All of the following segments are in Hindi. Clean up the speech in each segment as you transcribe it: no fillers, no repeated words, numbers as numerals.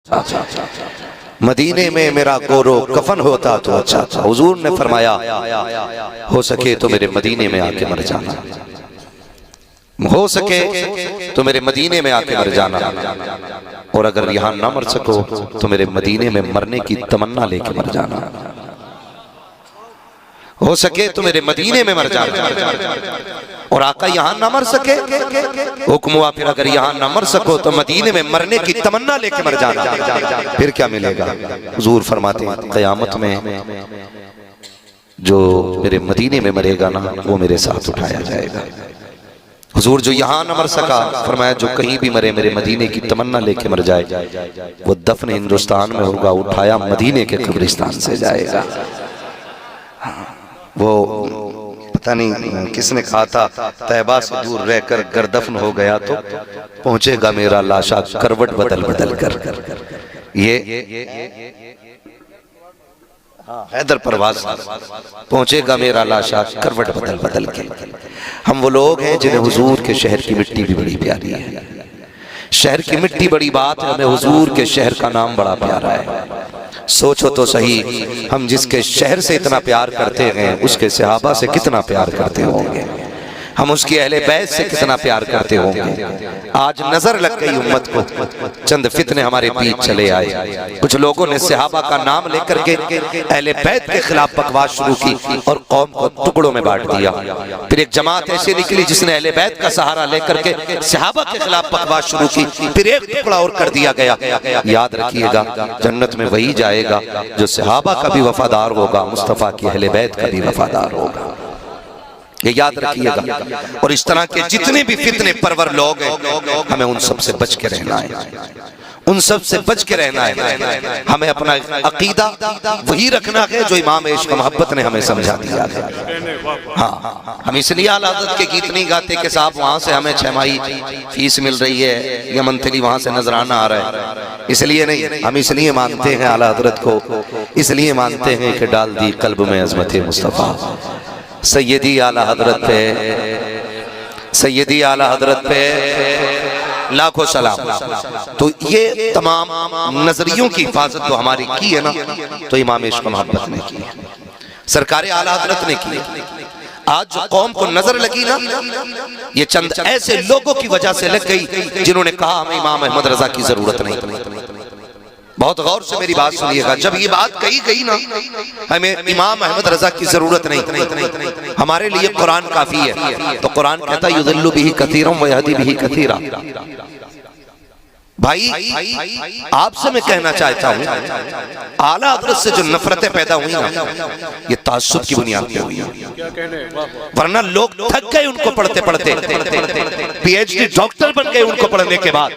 मदीने में मेरा गोरो कफन होता तो अच्छा था। हुजूर ने फरमाया हो सके तो मेरे मदीने में आके मर जाना, हो सके तो मेरे मदीने में आके मर जाना, और अगर यहाँ ना मर सको तो मेरे मदीने में मरने की तमन्ना लेके मर जाना। हो सके तो मेरे मदीने में मर जाना, और आका यहाँ ना मर सके हुक्म हुआ फिर अगर यहाँ ना मर सको तो मदीने में मरने की तमन्ना लेके मर जाना। फिर क्या मिलेगा? हुजूर फरमाते हैं क़यामत में जो मेरे मदीने में मरेगा ना वो मेरे साथ उठाया जाएगा। हुजूर जो यहाँ न मर सका फरमाया जो कहीं भी मरे मेरे मदीने की तमन्ना लेके मर जाए वो दफन हिंदुस्तान में होगा, उठाया मदीने के कब्रिस्तान से जाएगा। वो पता नहीं किसने कहा था तैबा से दूर रहकर गर्दफन हो गया तो पहुंचेगा मेरा लाशा करवट बदल बदल कर। ये हैदर परवाज पहुंचेगा मेरा लाशा करवट बदल बदल के। हम वो लोग हैं जिन्हें हुजूर के शहर की मिट्टी भी बड़ी प्यारी है। शहर की मिट्टी बड़ी बात है, हमें हुजूर के शहर का नाम बड़ा प्यारा है। सोचो तो सही हम जिसके शहर से इतना प्यार करते हैं उसके सहाबा से कितना प्यार करते होंगे, हम उसकी अहले बैत से कितना प्यार करते होंगे। आज नजर लग गई उम्मत को, चंद फितने हमारे बीच चले आए, कुछ लोगों ने सहाबा का नाम लेकर के अहले बैत के खिलाफ बकवास शुरू की और कौम को टुकड़ों में बांट दिया। फिर एक जमात ऐसी निकली जिसने अहले बैत का सहारा लेकर के सहाबा के खिलाफ बकवास शुरू की, फिर एक टुकड़ा और कर दिया गया। याद रखिएगा जन्नत में वही जाएगा जो सहाबा का भी वफादार होगा, मुस्तफा की अहले बैत का भी वफादार होगा, ये याद रखिएगा। और इस तरह के जितने भी फितने परवर लोग हैं हमें उन सब से बच के रहना है, उन सब से बच के रहना है। हमें अपना अकीदा वही रखना है जो इमाम इश्क मोहब्बत ने हमें समझा दिया है। हाँ, हम इसलिए आला हज़रत के गीत नहीं गाते कि साहब वहाँ से हमें 6 माही फीस मिल रही है या मंथली वहाँ से नजराना आ रहा है, इसलिए नहीं। हम इसलिए मानते हैं आला हज़रत को, इसलिए मानते हैं कि डाल दी कल्ब में अज़मत मुस्तफ़ा सैयदी आला हजरत पे, सैयदी आला हजरत पे लाखों सलाम। तो ये तमाम नजरियों की हिफाजत तो हमारी की है ना, तो इमाम इश्क मोहब्बत ने की, सरकार आला हजरत ने की। आज जो कौम को नजर लगी ना ये चंद ऐसे लोगों की वजह से लग गई जिन्होंने कहा हमें इमाम अहमद रजा की जरूरत नहीं। बहुत गौर से मेरी बात सुनिएगा, जब ये बात कही गई ना हमें इमाम अहमद रजा की जरूरत नहीं, हमारे लिए कुरान काफी है, तो कुरान कहता है युज़िल्लु बिही कसीरन व यहदी बिही कसीरा। भाई आपसे मैं कहना चाहता हूँ आला हज़रत से जो नफरतें पैदा हुई ना ये तासुब की बुनियाद पे हुई, वरना लोग थक गए उनको पढ़ते पढ़ते, पीएचडी डॉक्टर बन गए उनको पढ़ने के बाद।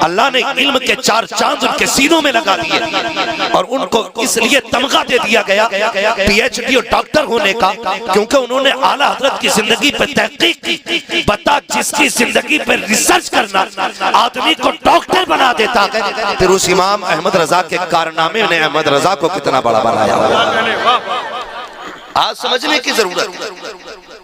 अल्लाह ने इल्म के 4 चांद उनके सीनों में लगा दिए और उनको इसलिए तमगा दे दिया गया पीएचडी और डॉक्टर होने का क्योंकि उन्होंने आला हज़रत की जिंदगी पर तहकीक की। बता जिसकी जिंदगी पर रिसर्च करना आदमी को डॉक्टर बना देता है, फिर उस इमाम अहमद रजा के कारनामे ने अहमद रजा को कितना बड़ा बनाया। आज समझने की जरूरत,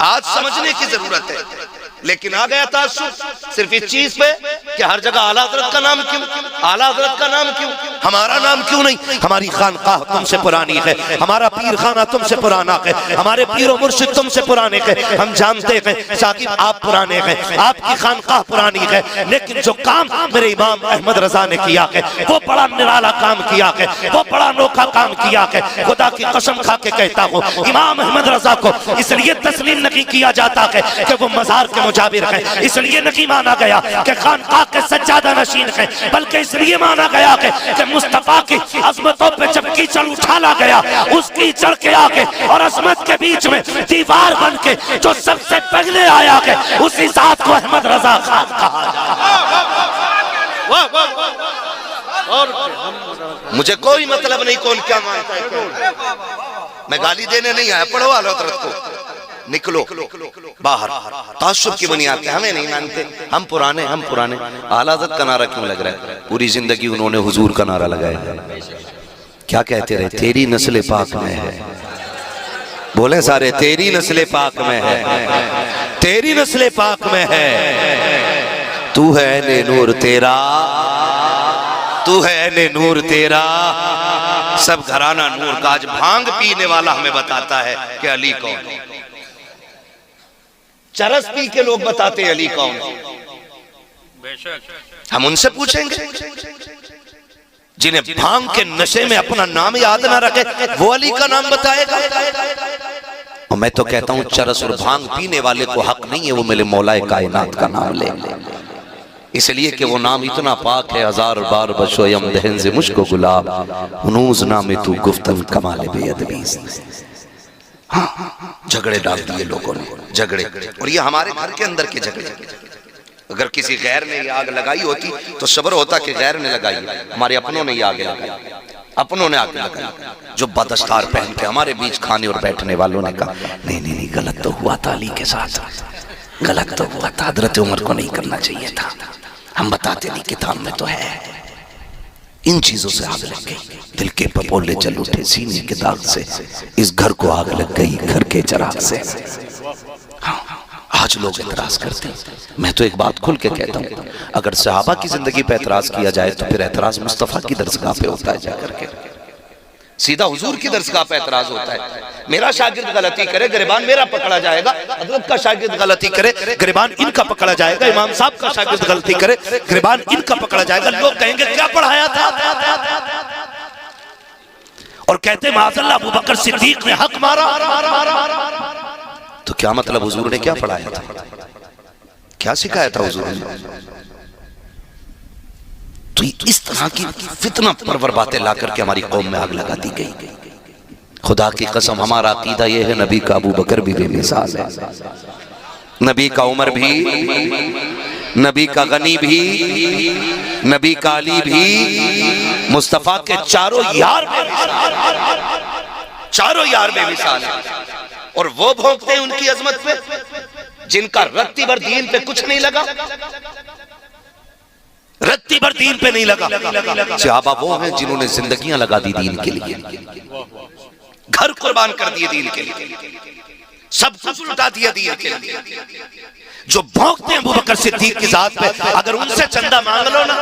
आज समझने की जरूरत है। लेकिन आ गया तासुब सिर्फ इस चीज पे कि हर जगह आला हज़रत का नाम क्यों, आला हज़रत का नाम क्यों, हमारा नाम क्यों नहीं? हमारी खानकाह तुमसे पुरानी है, हमारा पीर खाना तुमसे पुराना है, हमारे पीर और मुर्शिद तुमसे पुराने हैं। हम जानते हैं साकिब आप पुराने हैं, आपकी खानकाह पुरानी है, लेकिन जो काम मेरे इमाम अहमद रजा ने किया है वो बड़ा निराला काम किया है, वो बड़ा अनोखा काम किया है। खुदा की कसम खा के कहता हूँ इमाम अहमद रजा को इसलिए तस्लीम नहीं किया जाता है कि वो मजार के मुजाबिर है, इसलिए नहीं माना गया कि खानकाह के सज्जादा नशीन है, बल्कि इसलिए माना गया कि मुस्तफा की अजमतों पे जब कीचड़ उछाला गया उस कीचड़ के आगे और अजमत के बीच में दीवार बन के जो सबसे पहले आया है उसी जात को अहमद रजा खान कहा जाए। मुझे कोई मतलब नहीं कौन क्या मानता है, मैं गाली देने नहीं आया, पढ़ो आला हज़रत को, निकलो बाहर। तासुब की बुनियाद पे हमें नहीं मानते, हम पुराने, हम पुराने। आला हज़रत का नारा क्यों लग रहा है? पूरी जिंदगी उन्होंने हुजूर का नारा लगाया। क्या कहते रहे? तेरी नस्ल पाक में है, बोले सारे तेरी नस्ल पाक में है, तेरी नस्ल पाक में है, तू है ने नूर तेरा तू है अहले नूर तेरा सब घराना नूर का। आज भांग पीने वाला हमें बताता है कि अली कौन। चरस पी के लोग बताते हैं अली कौन। हम उनसे पूछेंगे जिन्हें भांग के नशे में अपना नाम याद ना रखे, वो अली का नाम बताएगा। और मैं तो कहता हूं चरस और भांग पीने वाले को हक नहीं है वो मेरे मौलाए कायनात का नाम ले, इसलिए कि वो नाम इतना पाक है। हजार बार बशो यम दहन से मुझको गुलाब हुनूज नाम तू गुफ्तन कमाल बेअदबी। हाँ, झगड़े डाल दिए लोगों ने, झगड़े। और ये हमारे घर के अंदर के झगड़े। अगर किसी गैर ने ये आग लगाई होती तो सब्र होता कि गैर ने लगाई, हमारे अपनों ने ये आग लगाई, अपनों ने आग लगाई। जो बदस्तार पहन के हमारे बीच खाने और बैठने वालों ने कहा नहीं नहीं नहीं, गलत तो हुआ था अली के साथ, गलत तो हुआ था, हजरत उमर को नहीं करना चाहिए था। हम बताते नहीं किताब में तो है। इन चीजों से आग लग गई, दिल के पपोले चल उठे सीने के दाग से, इस घर को आग लग गई घर के चिराग से। हाँ, आज लोग एतराज करते हैं। मैं तो एक बात खुल के कहता हूँ, अगर सहाबा की जिंदगी पे एतराज किया जाए तो फिर एतराज मुस्तफा की दरसगाह पे होता है जाकर के, सीधा हुजूर की दरसगाह पे एतराज होता है। मेरा शागिर्द गलती करे गिरबान मेरा पकड़ा जाएगा, हजरत का शागिर्द गलती करे गिरबान इनका पकड़ा जाएगा, इमाम साहब का शागिर्द गलती करे गिरबान इनका पकड़ा जाएगा। लोग कहेंगे क्या पढ़ाया था, और कहते माज़अल्लाह अबू बकर सिद्दीक ने हक मारा। तो क्या मतलब हुजूर ने क्या पढ़ाया था, क्या सिखाया था हुजूर ने? तो इस तरह की फितना परवर बातें ला करके हमारी कौम में आग लगा दी गई। खुदा की कसम हमारा अकीदा यह है, नबी का अबू बकर भी बेमिसाल है, नबी का उमर भी, नबी का गनी भी, नबी का अली भी, मुस्तफा के चारों यार बेमिसाल है। और वो भोंकते हैं उनकी अजमत पे जिनका रत्ती भर दीन पे कुछ नहीं लगा, रत्ती भर दीन पे नहीं लगा। सहाबा वो हैं जिन्होंने जिंदगियां लगा दी दीन के लिए, घर कुर्बान कर दिए दीन के लिए, सब कुछ लुटा दिया दीन के लिए। जो भौंकते हैं अबू बकर सिद्दीक की जात पे, अगर उनसे चंदा मांग लो ना,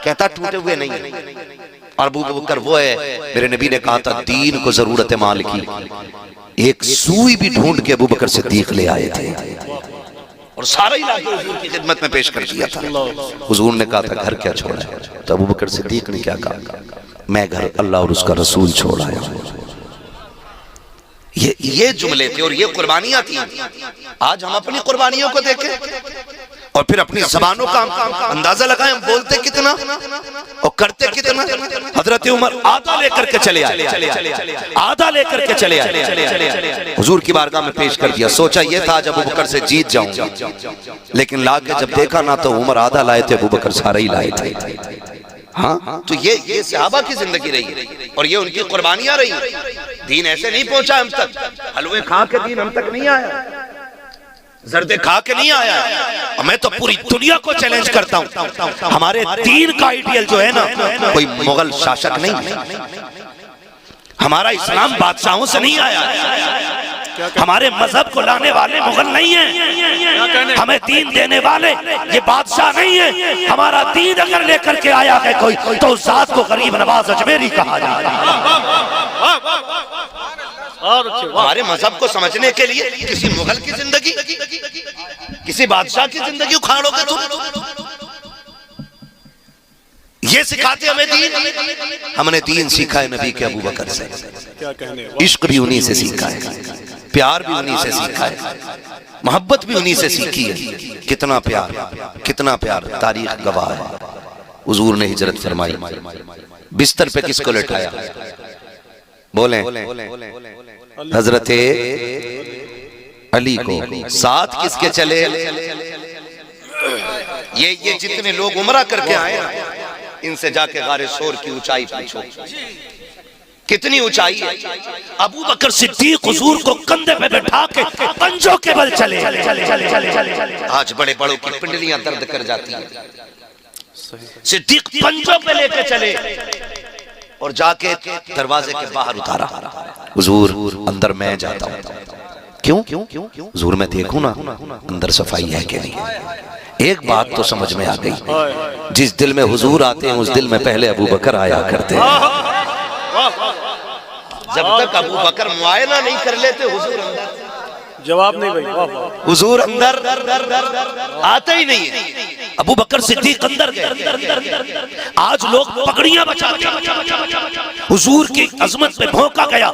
कहता टूटे हुए नहीं है। और अबू बकर वो है, मेरे नबी ने कहा था दीन को जरूरत है माल की, एक सुई भी ढूंढ के अबू बकर सिद्दीक ले आए थे और सारा इलाका हुजूर की खिदमत में पेश कर दिया था। हुजूर ने कहा था घर क्या छोड़ा है, तो अबू बकर सिद्दीक ने क्या कहा, मैं घर अल्लाह और उसका रसूल छोड़ आया हूं। ये जुमले थे और ये कुर्बानियां थी। आज हम अपनी कुर्बानियों को देखें और फिर अपनी जबानों का अंदाजा लगाएं, हम बोलते कितना और करते कितना। हजरत उमर आधा लेकर के चले आए, आधा लेकर के चले आए, हुजूर की बारगाह में पेश कर दिया। सोचा ये था जब अबू बकर से जीत जाऊंगा, लेकिन लाके जब देखा ना तो उमर आधा लाए थे, अबू बकर सारा ही लाए थे। हाँ, तो ये सहाबा की जिंदगी रही और ये उनकी कुर्बानियां रही। दीन ऐसे नहीं पहुंचा हम तक, हलवे खा के दीन हम तक नहीं आया, जर्दे खा के नहीं आया। और मैं तो पूरी दुनिया को चैलेंज करता हूं, हमारे दीन का आइडियल जो है ना, कोई मुगल शासक नहीं, हमारा इस्लाम बादशाहों से नहीं आया, हमारे मजहब को लाने वाले मुगल नहीं है, हमें दीन देने वाले ये बादशाह नहीं है। हमारा दीन अगर लेकर के आया है कोई, तो उस जात को गरीब नवाज अजमेरी कहा जाता है। हमारे मजहब को समझने के लिए किसी मुगल की जिंदगी, किसी बादशाह की जिंदगी उखाड़ोगे तुम? ये सिखाते हमें दीन। हमने दीन सीखा है नबी के अबू बकर से, इश्क भी उन्हीं से सीखा है, प्यार भी उन्हीं से सीखा है, मोहब्बत भी उन्हीं से सीखी है। कितना प्यार, कितना प्यार, तारीख गवाह है। हुजूर ने हिजरत फरमाई, बिस्तर पे किसको लेटाया? बोले हजरत अली को। साथ किसके चले? ये जितने लोग उमरा करके आए ना, इनसे जाके गारे शोर की ऊंचाई पूछो, कितनी ऊंचाई है। अबू बकर सिद्दीक हुजूर को कंधे पे बैठा के पंजों के बल चले। आज बड़े बड़ों की पिंडलियां दर्द कर जाती हैं, सिद्दीक पंजों पे लेके चले और जाके दरवाजे के बाहर उतारा। हुजूर अंदर मैं जाता हूं। क्यों? हुजूर मैं देखूं ना अंदर सफाई है कि नहीं। एक बात तो समझ में आ गई, जिस दिल में हुजूर आते हैं उस दिल में पहले अबू बकर आया करते हैं। जब तक अबू बकर मुआयना नहीं कर लेते हुजूर अंदर जवाब नहीं भाई, हुजूर अंदर आते ही नहीं है। अबू बकर सिद्दीक अंदर गए। आज लोग पगड़ियां बचाते हैं, हुजूर की अजमत पे भौंका गया,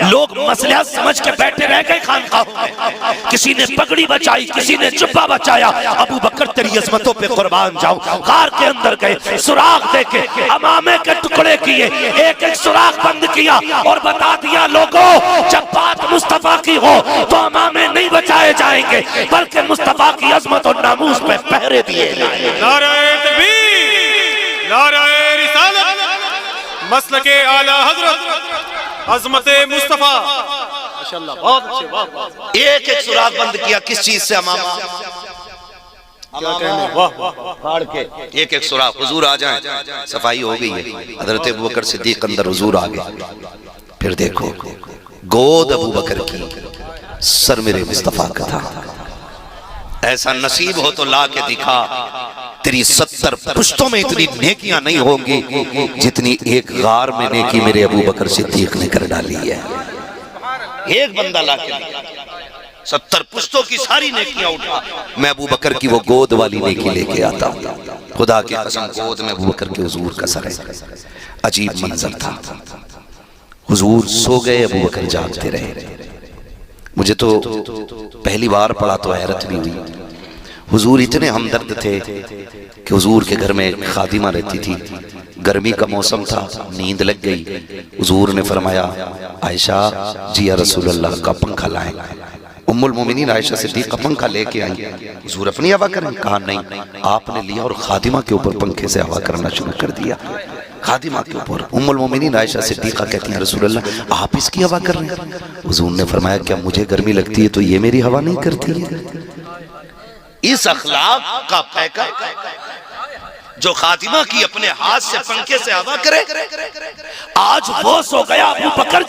लोग मसला समझ के बैठे रह गए खानकाहों में। किसी ने पगड़ी बचाई, किसी ने जुब्बा बचाया। अबू बकर तेरी अजमतों पे कुर्बान जाऊं। कार के अंदर गए, सुराख देके अमामे के टुकड़े किए, एक एक सुराख बंद किया और बता दिया लोगों, जब बात मुस्तफा की हो तो अमामे नहीं बचाए जाएंगे, बल्कि मुस्तफा की अजमत और नामूस पे पहरे दिए। नारे तकबीर, नारे रिसालत, मसलके आला हजरत, अज़मते मुस्तफा। माशाअल्लाह, बहुत अच्छे, बहुत। एक एक सुराख बंद किया, किस चीज से? अमामा। क्या कहने, वाह। फाड़ के एक एक सुराख, हुजूर आ जाएं, सफाई हो गई है। हजरत अबू बकर सिद्दीक अंदर, हुजूर आ गए। फिर देखो, गोद अबू बकर की, सर मेरे मुस्तफा का था। ऐसा नसीब हो तो ला के दिखा, तेरी 70 पुश्तों में इतनी नेकियां नहीं होंगी जितनी एक गार में नेकी मेरे अबू बकर सिद्दीक ने कर डाली है। एक बंदा ला के दिखा, 70 पुश्तों की सारी नेकियां उठा, मैं अबू बकर की वो गोद वाली नेकी लेके आता हूं। खुदा की कसम, गोद में अबू बकर के हुजूर का सर है। अजीब मंजर था। हुजूर सो गए, अबू बकर जागते रहे। मुझे तो पहली बार पढ़ा तो हैरत भी हुई। हुजूर इतने हमदर्द थे कि हुजूर के घर में खादिमा रहती थी। गर्मी का मौसम था, नींद लग गई। हुजूर ने फरमाया, आयशा जी या रसूल अल्लाह का पंखा लाएं। उम्मुल मोमिनीन आयशा सिद्दीक़ का पंखा लेके आई। हुजूर अपनी हवा करें? कहा नहीं, आपने लिया और खादिमा के ऊपर पंखे से हवा करना शुरू कर दिया। खादिमा के ऊपर। उम्मुल मोमिनीन आयशा सिद्दीक़ा कहती हैं, रसूल अल्लाह आप इसकी हवा कर रहे हैं? हुजूर ने फरमाया, क्या मुझे गर्मी लगती है तो ये मेरी हवा नहीं करती है? इस अखलाक का पैकर जो खातिमा की अपने हाथ से पंखे से हवा करे, आज वो सो गया। अबू बकर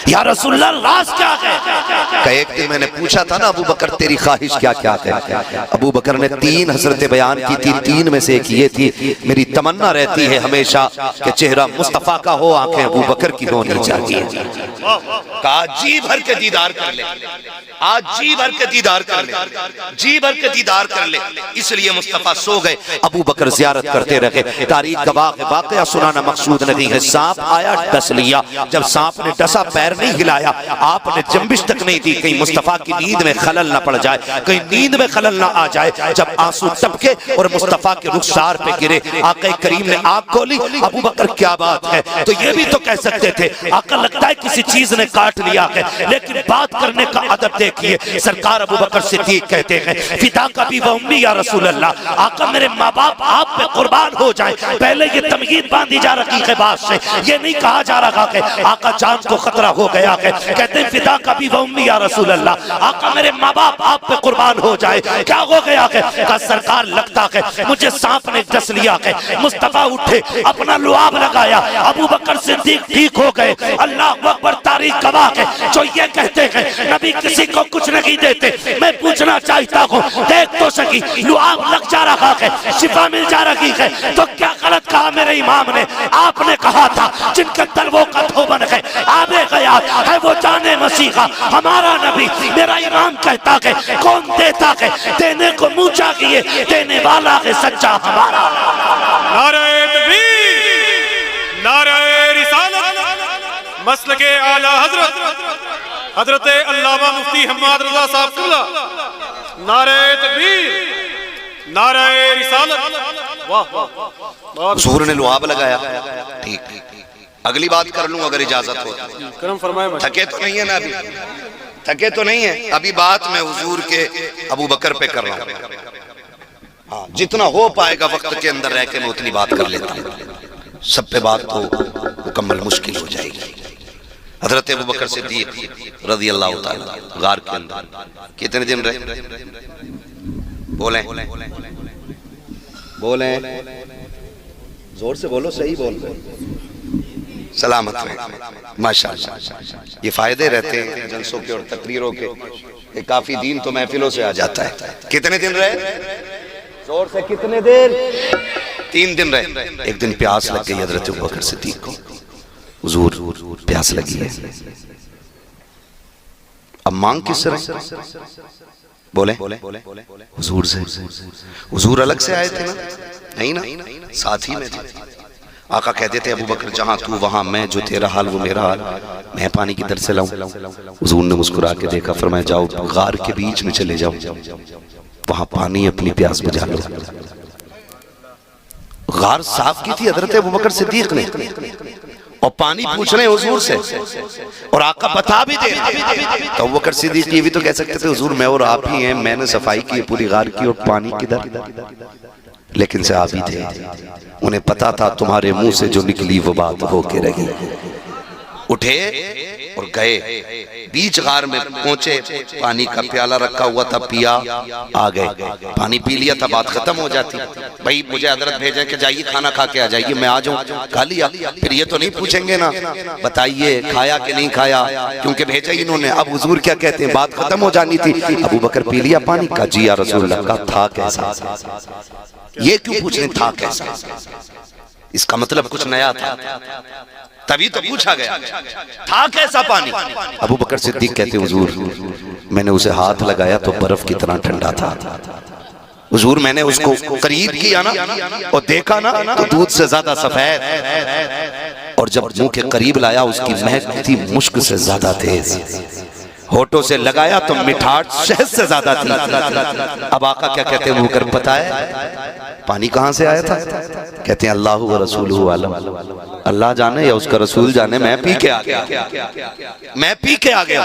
या रसूलल्लाह राज क्या है? एक दिन मैंने पूछा था ना, अबू बकर तेरी ख्वाहिश क्या क्या है? अबू बकर ने 3 हसरतें बयान की थी। 3 में से एक ये थी, मेरी तमन्ना रहती है हमेशा कि चेहरा मुस्तफा का हो, आंखें अबू बकर की होनी चाहिए। कहा जी भर के दीदार कर ले, आज जी भर के दीदार कर ले, जी भर के दीदार कर ले। इसलिए मुस्तफा सो गए, अबू बकर ज़ियारत करते रहे। तारीख गवाह है, वाक़या सुनाना मकसूद नहीं है। सांप आया, डस लिया। जब सांप ने डसा, पैर नहीं हिलाया, आपने जंबिश तक नहीं दी, कहीं मुस्तफा की नींद में खलल ना पड़ जाए, कहीं नींद में खलल ना आ जाए। जब आंसू टपके और मुस्तफा के रुखसार पे गिरे, आका करीम ने आंख खोली। अबू बकर क्या बात है? तो ये भी तो कह सकते थे, आका लगता है किसी चीज ने काट लिया है, लेकिन बात करने का अदब देखिए। सरकार अबू बकर सिद्दीक कहते हैं, फिदा का भी उम्मी या रसूल अल्लाह, आका मेरे माँ बाप आप पे कुर्बान हो जाए। पहले ये तमयीज बांधी जा रही है बात से, ये नहीं कहा जा रहा है आका जान को खतरा हो गया है। कहते हैं फिदा का भी उम्मी या रसूल अल्लाह, आका मेरे माँ बाप आप पे कुर्बान हो जाए। क्या हो गया है? का सरकार लगता है मुझे सांप ने डस लिया है। मुस्तफा उठे, अपना लुआब लगाया, अबू बकर सिद्दीक ठीक हो गए। अल्लाह अकबर, तारीख गवाह है जो ये कहते हैं नबी किसी को कुछ नहीं देते। मैं पूछना चाहता हूँ, देख तो सकी लुआब लग जा रहा है, शिफा मिल जा रही है, तो क्या गलत कहा मेरे इमाम ने? आपने कहा था जिनके तलवों का धोबन है, आबे गया है वो जाने मसीहा हमारा नबी। मेरा इमाम कहता है कौन देता है, देने को मुंह चाहिए, देने वाला है सच्चा हमारा। नारे तकबीर, नारे रिसालत, मसलके आला हजरत हजरत अल्लामा मुफ्ती हम्माद रज़ा साहब कुल्ला। नारे तकबीर, नारे रिसालत, वाह वाह। हुजूर ने लुआब लगाया। ठीक, अगली बात कर लूं अगर इजाजत हो? करम फरमाए। थके तो नहीं है ना? अभी थके तो नहीं है? अभी बात मैं हुजूर के अबू बकर पे कर रहा हूं। हाँ, जितना हो पाएगा वक्त के अंदर रह के मैं उतनी बात कर लेता हूं। सब पे बात तो मुकम्मल मुश्किल हो जाएगी। हजरत अबू बकर सिद्दीक रज़ी अल्लाह ताला गार के अंदर कितने दिन रहे? बोले बोले, जोर से बोलो, सही बोल। सलामत में माशाअल्लाह। ये फायदे रहते हैं जलसों के और तकरीरों के। कि काफी दिन तो महफिलों से आ जाता है। कितने दिन रहे? जोर से कितने देर? 3 दिन रहे। एक दिन प्यास लग गई हजरत अबू बकर सिद्दीक को। हुजूर प्यास लगी है, अब मांग किससे रहे? बोले हुजूर से। हुजूर अलग से आए थे ना? नहीं ना, साथ ही में थे। आका कहते थे अबू बकर जहां तू वहां मैं, जो तेरा हाल वो मेरा हाल, मैं पानी किधर से लाऊं? हुजूर ने मुस्कुरा के देखा, फरमाया जाओ गार के बीच में चले जाओ, वहां पानी अपनी प्यास बुझा लो। गार साफ की थी हजरत अबू बकर सिद्दीक ने, और पानी पूछ रहे हुजूर से, और आका बता भी दे। तो अबू बकर सिद्दीक ये भी तो कह सकते थे हुजूर मैं और आप ही हैं, मैंने सफाई की पूरी गार की, और पानी किधर? लेकिन सहाबी थे, उन्हें पता था तुम्हारे मुंह से जो निकली वो बात होके रही। उठे और गए, बीच गार में पहुंचे, पानी का प्याला रखा हुआ था, पिया, आ गए, पानी पी लिया था, बात खत्म हो जाती। भाई मुझे हजरत भेजे कि जाइए खाना खा के आ जाइए, मैं आ जाऊं, खा लिया, फिर ये तो नहीं पूछेंगे ना बताइए खाया कि नहीं खाया, क्योंकि भेजा ही इन्होंने। अब हुजूर क्या कहते हैं, बात खत्म हो जानी थी। अबू बकर पी लिया पानी का, जी या रसूलुल्लाह का, था कैसा? ये क्यों पूछ रहे था कैसा? इसका मतलब कुछ नया था, तभी तो पूछा गया था कैसा पानी। अबू बकर सिद्दीक कहते हुजूर मैंने उसे हाथ लगाया तो बर्फ की तरह ठंडा था। हुजूर मैंने उसको करीब किया ना और देखा ना तो दूध से ज्यादा सफेद, और जब मुंह के करीब लाया उसकी महक थी मुश्क से ज्यादा तेज, होठों से लगाया तो मिठास शहद से ज्यादा थी। अब आका क्या कहते हैं, मुकर पता है पानी कहां से आया था? कहते हैं अल्लाह व रसूलुहु आलम, अल्लाह जाने या उसका रसूल जाने, मैं पी के आ गया, मैं पी के आ गया।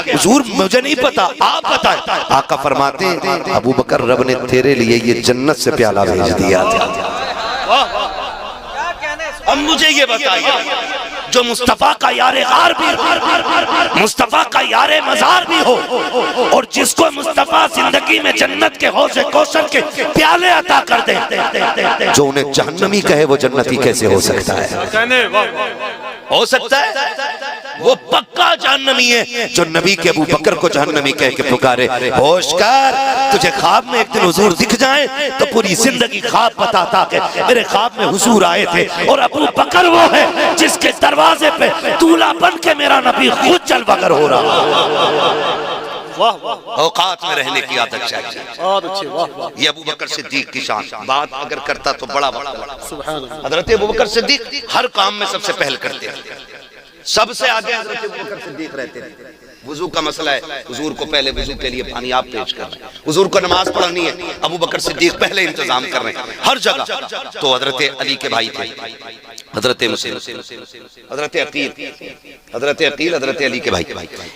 हुजूर मुझे नहीं पता, आप बताएं। आका फरमाते हैं अबू बकर रब ने तेरे लिए ये जन्नत से प्याला भेज दिया था। अब मुझे ये बताइए जो मुस्तफा का यारे गार भी हो, मुस्तफा का यारे मजार भी हो, और जिसको मुस्तफा जिंदगी में जन्नत के हौज़े कौसर के प्याले अता कर दे, जो उन्हें जहन्नमी कहे वो जन्नती कैसे हो सकता है? हो सकता है वो पक्का जहन्नमी है जो नबी के अबू बकर को जहन्नमी कह के पुकारे। होश कर, तुझे ख्वाब में एक दिन हुजूर दिख जाए तो पूरी जिंदगी ख्वाब बताता कि मेरे ख्वाब में हुजूर आए थे, और अबू बकर वो है जिसके दरवाजे पे दूल्हा बन के मेरा नबी खुद चल बगर हो रहा। औकात में रहने की आदत चाहिए। ये अबू बकर सिद्दीक की शान, बात अगर करता तो बड़ा हजरत अबू बकर सिद्दीक हर काम में सबसे पहल करते हैं, सबसे आगे हजरत अबू बकर सिद्दीक रहते थे। वुजू का मसला है, हुजूर को पहले वुजू के लिए पानी आप पेश कर रहे हैं, हुजूर को नमाज पढ़नी है, अबू बकर सिद्दीक पहले इंतजाम कर रहे हैं हर जगह। तो हजरत अली के भाई थे, हजरत मुस्लिम, हजरत अकील, हजरत अली के भाई,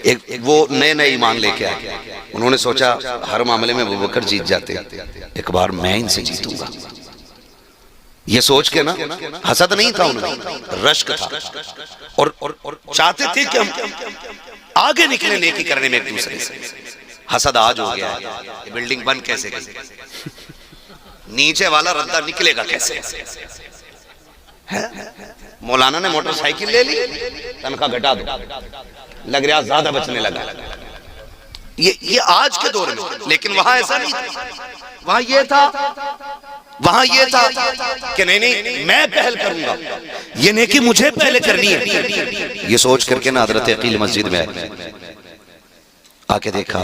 एक वो नए नए ईमान लेके आए। उन्होंने सोचा हर मामले में अबू बकर जीत जाते, एक बार मैं इनसे जीतूंगा। ये सोच के ना, हसद नहीं था उनमें, रश्क था, और चाहते थे कि हम आगे निकले नेकी करने में एक दूसरे से। हसद आज हो गया है, बिल्डिंग बन कैसे गई, नीचे वाला रद्दा निकलेगा कैसे? मौलाना ने मोटरसाइकिल ले ली, तनख्वाह घटा दो, लग रहा ज्यादा बचने लगा। ये आज के दौर में, लेकिन वहां ऐसा नहीं था। वहां ये था कि नहीं मैं पहल करूंगा, ये नेकी मुझे पहले करनी है। ये सोच करके ना हजरत अकील मस्जिद में आके देखा,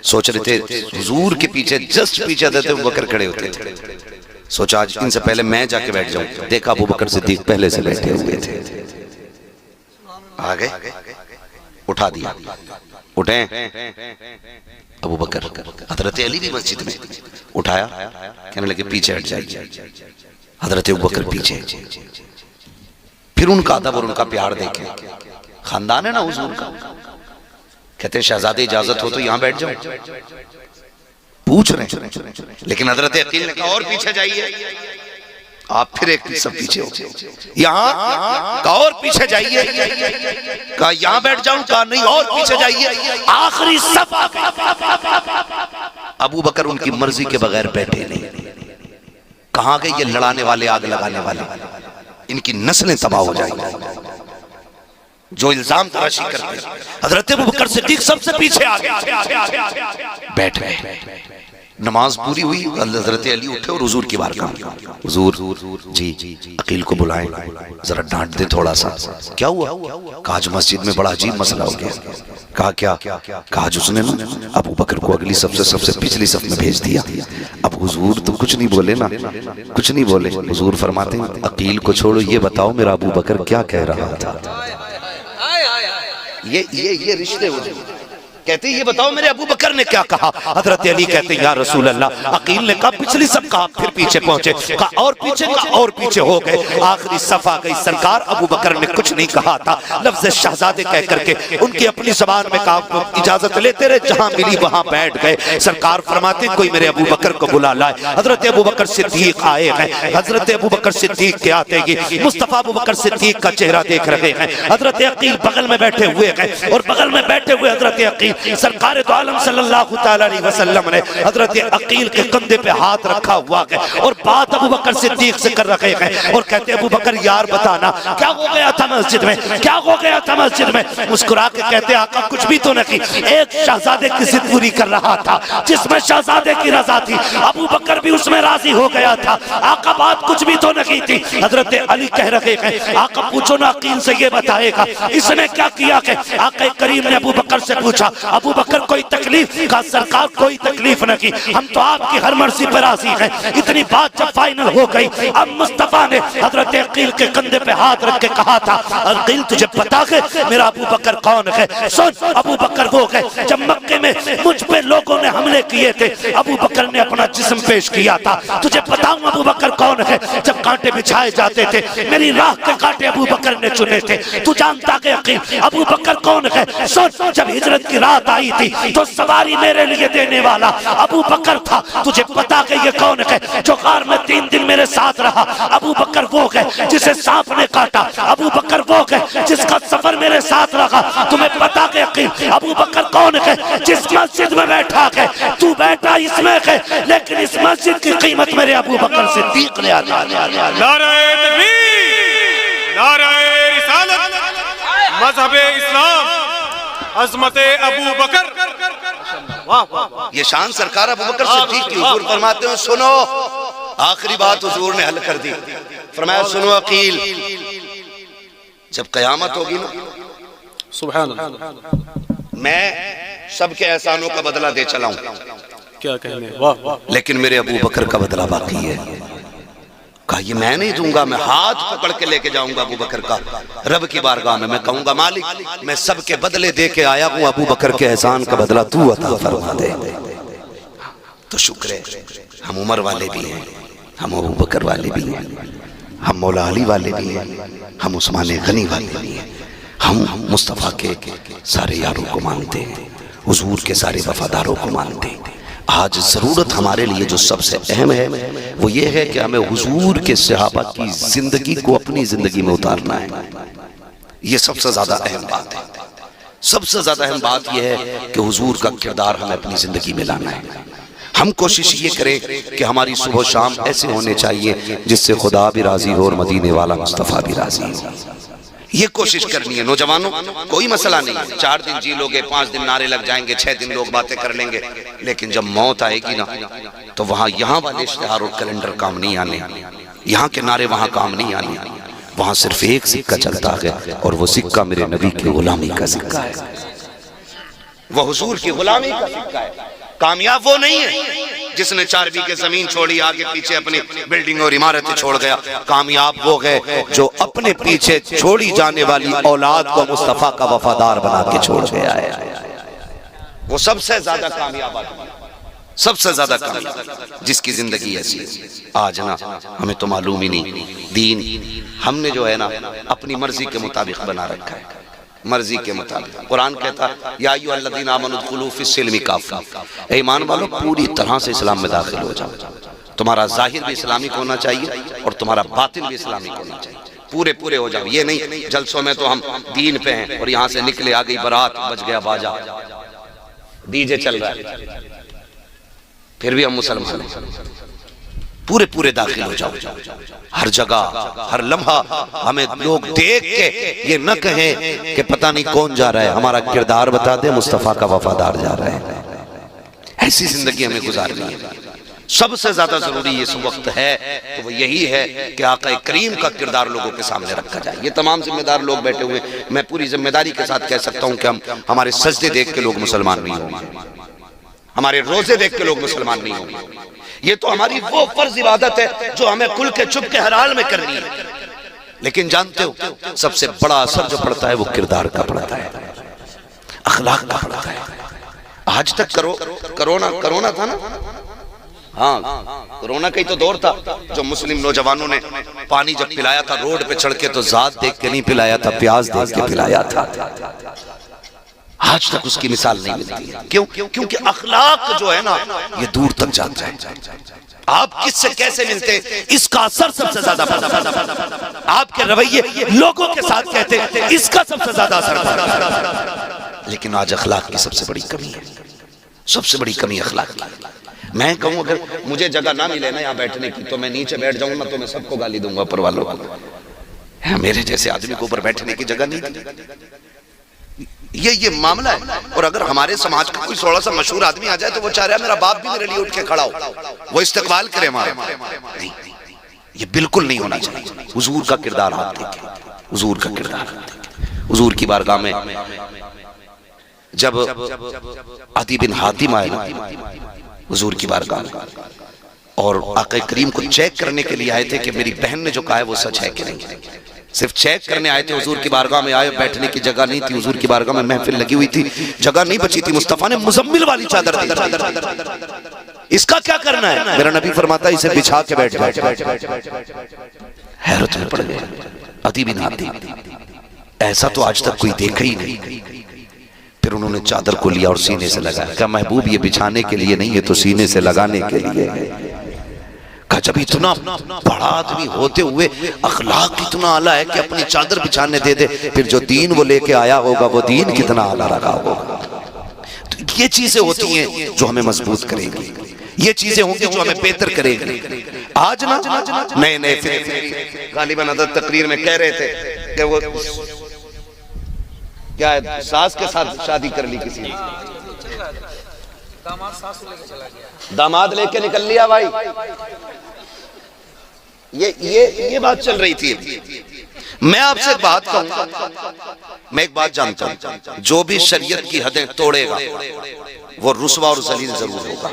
सोच रहे थे हुजूर के पीछे, जस्ट पीछे हजरत अबू बकर खड़े होते थे। सोचा आज इनसे पहले मैं जाके बैठ जाऊं। देखा अबू बकर सिद्दीक पहले से बैठे हुए थे, आ गए, उठा दिया, उठे अबू बकर, हजरत अली भी मस्जिद में, उठाया, कहने लगे पीछे हट जाइए। हजरत अबू बकर पीछे, फिर उनका अदब और उनका प्यार देखे, खानदान है ना हुजूर का। कहते शहजादे इजाजत हो तो यहां बैठ जाओ, पूछ रहे हैं, लेकिन हजरत अकील ने कहा और पीछे जाइए। आप फिर एक सब पीछे हो, यहाँ का और पीछे जाइए, कहा यहाँ बैठ जाऊं, कहा नहीं और पीछे जाइए, आखिरी सब। अबू बकर उनकी मर्जी के बगैर बैठे नहीं। कहां गए ये लड़ाने वाले, आग लगाने वाले, इनकी नस्लें तबाह हो जाएंगी। जो इल्जाम तराशी करते हैं। हजरत अबू बकर सिद्दीक सबसे पीछे आ गए, बैठ गए। नमाज पूरी हुई, हजरत अली उठे और हुजूर की बारगाह में, हुजूर जी अकील को बुलाएं, जरा डांट दे थोड़ा सा। क्या हुआ? कहा आज मस्जिद में बड़ा अजीब मसला हो गया। कहा क्या? कहा आज उसने ना अबू बकर को अगली सबसे पिछली सफ में भेज दिया। अब हुजूर तो कुछ नहीं बोले ना, कुछ नहीं बोले। हुजूर फरमाते हैं अकील को छोड़ो, ये बताओ मेरा अबू बकर क्या कह रहा था। ये रिश्ते हो जाए। कहते ये बताओ मेरे अबू बकर ने क्या कहा। हजरत अली कहते या रसूल अल्लाह, अकील ने कहा पिछली सब कहा, फिर पीछे पहुंचे, कहा और पीछे, कहा और पीछे हो गए, आखिरी सफा गई। सरकार अबू बकर ने कुछ नहीं कहा था, लफ्ज शहजादे कह करके उनकी अपनी जबान में कहा, इजाजत लेते रहे, जहां मिली वहां बैठ गए। सरकार फरमाते कोई मेरे अबू बकर को बुला लाए। हजरत अबू बकर सिद्दीक आए हैं। हजरत अबू बकर सिद्दीक के आते ही मुस्तफा अबू बकर सिद्दीक का चेहरा देख रहे हैं। हजरत अकील बगल में बैठे हुए हैं और बगल में बैठे हुए हजरत अकील, सरकार दो आलम सल्लल्लाहु तआला अलैहि वसल्लम ने हजरत अकील के कंधे पे हाथ रखा हुआ है और बात अबू बकर सिद्दीक से कर रहे हैं और कहते अबू बकर यार बताना क्या हो गया था मस्जिद में, क्या हो गया था मस्जिद में। मुस्कुरा के कहते आका कुछ भी तो नहीं, एक शहजादे की जिद पूरी कर रहा था जिसमें शहजादे की रजा थी, अबू बकर भी उसमें राजी हो गया था। आका बात कुछ भी तो नहीं थी। हजरत अली कह रहे हैं आका पूछो ना अकील से, ये बताएगा इसने क्या किया है। आका करीम ने अबू बकर से पूछा अबू बकर कोई तकलीफ? का सरकार कोई तकलीफ नहीं, हम तो आपकी हर मर्जी पर राजी हैं। इतनी बात जब फाइनल हो गई, अब मुस्तफा ने हजरत अकील के कंधे पे हाथ रख के कहा था अकील तुझे पता है मेरा अबू बकर कौन है? सुन अबू बकर वो है जब मक्के में मुझ पे लोगों ने हमले किए थे, अबू बकर ने अपना जिस्म पेश किया था। तुझे बताऊं अबू बकर कौन है? जब कांटे बिछाए जाते थे मेरी राह के कांटे अबू बकर ने चुने थे। तू जानता है अकील अबू बकर कौन है? सुन जब हिजरत की रात आई थी तो सवारी मेरे लिए देने वाला अबू बकर था। तुझे पता है ये कौन है जो गार में 3 दिन मेरे साथ रहा? अबू बकर वो है जिसे सांप ने काटा, अबू बकर वो है जिसका सफर मेरे साथ रहा। तुम्हें पता है यकीन अबू बकर कौन है? जिस मस्जिद में बैठा है तू बैठा इसमें है, लेकिन इस मस्जिद की कीमत मेरे अबू बकर सिद्दीक ने अदा की। नारे तकबीर, नारे रिसालत, मजहब इस्लाम, अज़मते अबू बकर। ये शान सरकार अबू बकर सिद्दीक की। हुजूर फरमाते हैं सुनो, आखिरी बात हुजूर ने हल कर दी। फरमाया सुनो अकील, जब कयामत होगी ना सुभान अल्लाह, मैं सबके एहसानों का बदला दे चला हूं, क्या कहने, वाह वाह, लेकिन मेरे अबू बकर का बदला बाकी है। कहा ये मैं नहीं दूंगा, मैं हाथ पकड़ के लेके जाऊंगा अबू बकर का रब की बारगाह में। मैं कहूंगा मालिक मैं सबके बदले दे के आया हूं, अबू बकर के एहसान का बदला तू अता फरमा दे। तो शुक्र है हम उमर वाले भी हैं, हम अबू बकर वाले भी हैं, हम मौला अली वाले भी हैं, हम उस्मान गनी वाले भी हैं, हम मुस्तफ़ा के सारे यारों को मानते हैं, हुजूर के सारे वफादारों को मानते हैं। आज ज़रूरत हमारे लिए जो सबसे अहम है वो ये है कि हमें हुजूर के सहाबा की जिंदगी को अपनी जिंदगी में उतारना है। ये सबसे ज्यादा अहम बात है। सबसे ज्यादा अहम बात यह है कि हुजूर का किरदार हमें अपनी जिंदगी में लाना है। हम कोशिश ये करें कि हमारी सुबह शाम ऐसे होने चाहिए जिससे खुदा भी राजी हो और मदीने वाला मुस्तफ़ा भी राजी हो। ये कोशिश करनी है नौजवानों, कोई मसला नहीं है। 4 दिन जी लोगे, 5 दिन नारे लग जाएंगे, 6 दिन लोग बातें कर लेंगे, लेकिन जब मौत आएगी ना तो वहां यहाँ वाले इश्तिहार और कैलेंडर काम नहीं आने, यहाँ के नारे वहां काम नहीं आने। वहां सिर्फ एक सिक्का चलता है और वो सिक्का मेरे नबी की गुलामी का सिक्का है, वो हुजूर की गुलामी का सिक्का है। कामयाब वो नहीं है जिसने 4 बीघे जमीन छोड़ी, आगे पीछे अपनी बिल्डिंग और इमारतें छोड़ गया। कामयाब वो है जो अपने पीछे छोड़ी जाने वाली औलाद को मुस्तफा का वफादार बना के छोड़ गया है। वो सबसे ज्यादा कामयाब आदमी, सबसे ज्यादा कामयाब जिसकी जिंदगी ऐसी है। आज ना हमें तो मालूम ही नहीं, दीन हमने जो है ना अपनी मर्जी के मुताबिक बना रखा है, मर्जी के मुताबिक। कुरान कहता या अय्युहल्लज़ीना आमनू उदखुलू फिस्सिल्मि काफ़ा, ए ईमान वालों पूरी तरह से इस्लाम में दाखिल हो जाओ। तुम्हारा जाहिर भी इस्लामिक होना चाहिए और तुम्हारा बातिन भी इस्लामिक होना चाहिए। पूरे पूरे हो जाओ। ये नहीं जलसों में तो हम दीन पे हैं और यहाँ से निकले आ गई बारात, बज गया बाजा, डीजे चल रहा है, फिर भी हम मुसलमान हैं। पूरे पूरे दाखिल हो जाओ। हर जगह हर लम्हा हमें लोग देख के ये न कहें कि पता नहीं कौन जा रहा है, हमारा किरदार बता दे मुस्तफा का वफादार जा रहा है। ऐसी जिंदगी हमें गुजारनी है। सबसे ज्यादा जरूरी इस वक्त है तो वो यही है कि आका करीम का किरदार लोगों के सामने रखा जाए। ये तमाम जिम्मेदार लोग बैठे हुए, मैं पूरी जिम्मेदारी के साथ कह सकता हूं कि हम हमारे सजदे देख के लोग मुसलमान नहीं होंगे, हमारे रोजे देख के लोग मुसलमान नहीं होंगे। ये तो हमारी वो फर्ज इबादत है जो हमें खुल के चुप के हर हाल में करनी है। लेकिन जानते हो सबसे बड़ा असर जो पड़ता है वो किरदार का पड़ता है, अखलाक का पड़ता है। आज तक कोरोना था ना, हाँ कोरोना का ही तो दौर था जो मुस्लिम नौजवानों ने पानी जब पिलाया था रोड पे चढ़ के, तो जात देख के नहीं पिलाया था, प्याज देख के पिलाया था। आज तक उसकी मिसाल नहीं मिलती है। क्यों? क्योंकि अखलाक जो है ना ये दूर तक जाता है। आप किससे कैसे मिलते हैं इसका असर सबसे ज्यादा पड़ता है। आपके रवैये लोगों के साथ कहते हैं इसका सबसे ज्यादा असर पड़ता है। लेकिन आज अखलाक की सबसे बड़ी कमी है, सबसे बड़ी कमी अखलाक की। मैं कहूं अगर मुझे जगह ना मिले ना यहाँ बैठने की तो मैं नीचे बैठ जाऊं ना, तो मैं सबको गाली दूंगा ऊपर वालों को। मेरे जैसे आदमी को ऊपर बैठने की जगह नहीं। ये मामला है। और अगर हमारे समाज का कोई थोड़ा सा मशहूर आदमी आ जाए तो वो चाह रहा है मेरा बाप भी मेरे लिए उठ के खड़ा हो, वो इस्तकबाल करे हमारा। नहीं, ये बिल्कुल नहीं होना चाहिए। हुजूर का किरदार आप देखें, हुजूर का किरदार। हुजूर की बारगाह में जब अदी बिन हातिम आए हुजूर की बारगाह में, और आका करीम को चेक करने के लिए आए थे कि मेरी बहन ने जो कहा है वो सच है कि नहीं। सिर्फ चेक करने आए थे। हुजूर की बारगाह में आए, बैठने की जगह नहीं थी। हुजूर की बारगाह में महफिल लगी हुई थी, जगह नहीं बची थी। मुस्तफा ने मुजम्मिल वाली चादर दी। इसका क्या करना है? मेरा नबी फरमाता है इसे बिछा के बैठ जाए। हैरत में पड़ गए अदी बिन हातिम, ऐसा तो आज तक कोई देखा ही नहीं। फिर उन्होंने चादर को लिया और सीने से लगाया। क्या महबूब ये बिछाने के लिए नहीं है तो सीने से लगाने के लिए है। कहा जब इतना बड़ा आदमी होते हुए अखलाक इतना आला है कि अपनी चादर बिछाने दे दे, फिर जो दीन वो लेके आया होगा वो दीन कितना आला रखा होगा। तो ये चीजें होती हैं जो हमें मजबूत करेंगी, ये चीजें होंगी जो हमें बेहतर करेंगी। आज ना नए नए गालिबन अदद तकरीर में कह रहे थे कि वो क्या है, सास के साथ शादी कर ली किसी ने, दामाद लेके निकल लिया भाई। ये बात चल रही थी। मैं आपसे एक बात कहूं, मैं एक बात जानता हूं, जो भी शरीयत की हदें तोड़ेगा वो रुसवा और जलील जरूर होगा।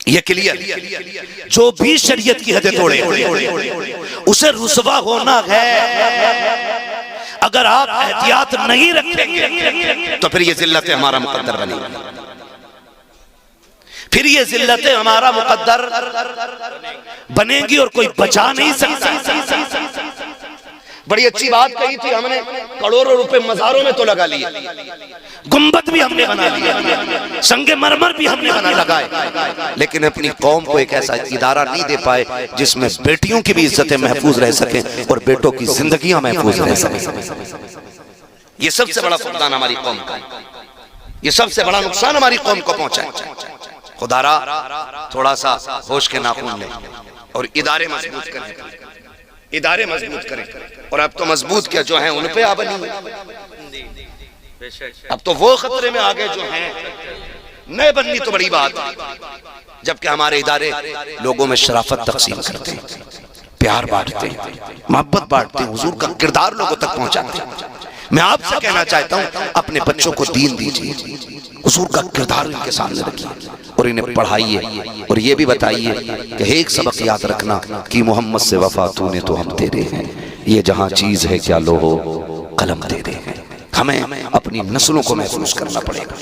ये क्लियर? जो भी शरीयत की हदें तोड़ेगा उसे रुसवा होना है। अगर आप एहतियात नहीं रखेंगे तो फिर ये जिल्लतें हमारा मुकद्दर बनेगी, फिर ये जिल्लतें हमारा मुकद्दर बनेगी और कोई बचा नहीं सकता। बड़ी अच्छी बात कही थी हमने, करोड़ों रुपए मजारों में तो लगा लिए, गुंबद भी हमने बना लिया, संगे मरमर भी हमने बना लगाए, लेकिन अपनी कौम को एक ऐसा इदारा नहीं दे पाए जिसमें बेटियों की भी इज्जतें महफूज रह सकें और बेटों की जिंदगियां महफूज रह सकें। ये सबसे बड़ा फुकदान हमारी कौम का, ये सबसे बड़ा नुकसान हमारी कौम को पहुंचा है। खुदारा थोड़ा सा होश के नाखून लें और इदारे मजबूत करें, इदारे मजबूत करें। और अब तो मजबूत क्या जो हैं उन पे आ बनी, अब तो वो खतरे में आ गए जो हैं, नए बननी तो बड़ी बात। जबकि हमारे इदारे लोगों में शराफत तकसीम करते हैं, प्यार बांटते हैं, मोहब्बत बांटते हैं, हुजूर का किरदार लोगों तक पहुंचाते हैं। मैं आपसे कहना चाहता हूं अपने बच्चों को दीन दीजिए, हुजूर का किरदार इनके सामने रखिए और इन्हें पढ़ाइए और ये भी बताइए कि एक सबक याद रखना कि मोहम्मद से वफा तूने तो हम तेरे हैं, ये जहां चीज है क्या लो हो कलम तेरे हैं। हमें अपनी नस्लों को महफूज करना पड़ेगा,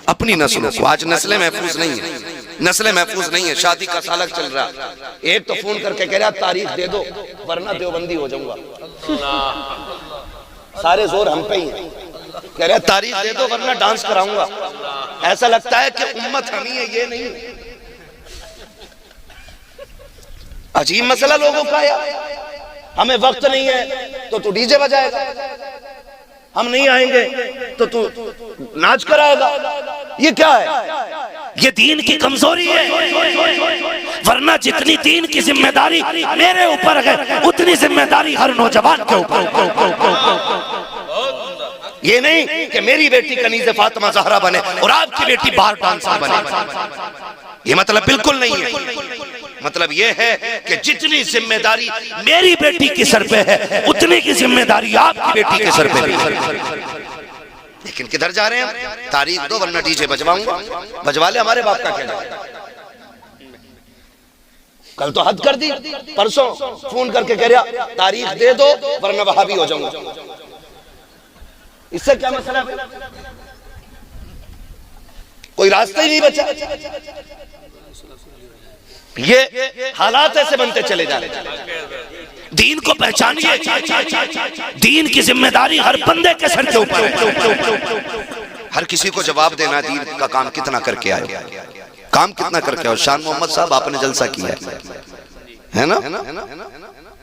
अपनी नस्लों को। आज नस्लें महफूज नहीं है, नस्लें महफूज नहीं है। शादी का सालक चल रहा, एक तो फोन करके कह रहा तारीख दे दो वरना देवबंदी हो जाऊंगा, सारे जोर हम पे ही है। कह रहा तारीख दे दो वरना डांस कराऊंगा। ऐसा लगता है कि उम्मत हम ही है, ये नहीं। अजीब मसला लोगों का यार। हमें वक्त नहीं है तो तू डीजे बजाएगा, हम नहीं आएंगे तो तू नाच कराएगा। ये क्या है? ये दीन की कमजोरी है, वरना जितनी दीन की जिम्मेदारी मेरे ऊपर है उतनी जिम्मेदारी हर नौजवान के ऊपर। ये नहीं कि मेरी बेटी कनीज़े फातिमा ज़हरा बने और आपकी बेटी बार डांसर बने, ये मतलब बिल्कुल नहीं है। मतलब ये है कि जितनी जिम्मेदारी मेरी बेटी के सर पे है उतनी की जिम्मेदारी आपकी बेटी के सर पे है। लेकिन किधर जा रहे हैं? तारीख दो वरना डीजे बजवाऊंगा। बजवा ले, हमारे बाप का क्या जाएगा। कल तो हद कर दी, परसों फोन करके कह रहा तारीख दे दो वरना वहाबी हो जाऊंगा। इससे क्या मसला है? कोई रास्ता ही नहीं बचा। ये हालात ऐसे बनते चले जा रहे। दीन को पहचानिए, दीन की जिम्मेदारी हर बंदे के सर के ऊपर है। हर किसी को जवाब देना दीन का काम कितना करके आए, काम कितना करके आए। शान मोहम्मद साहब आपने जलसा किया है ना,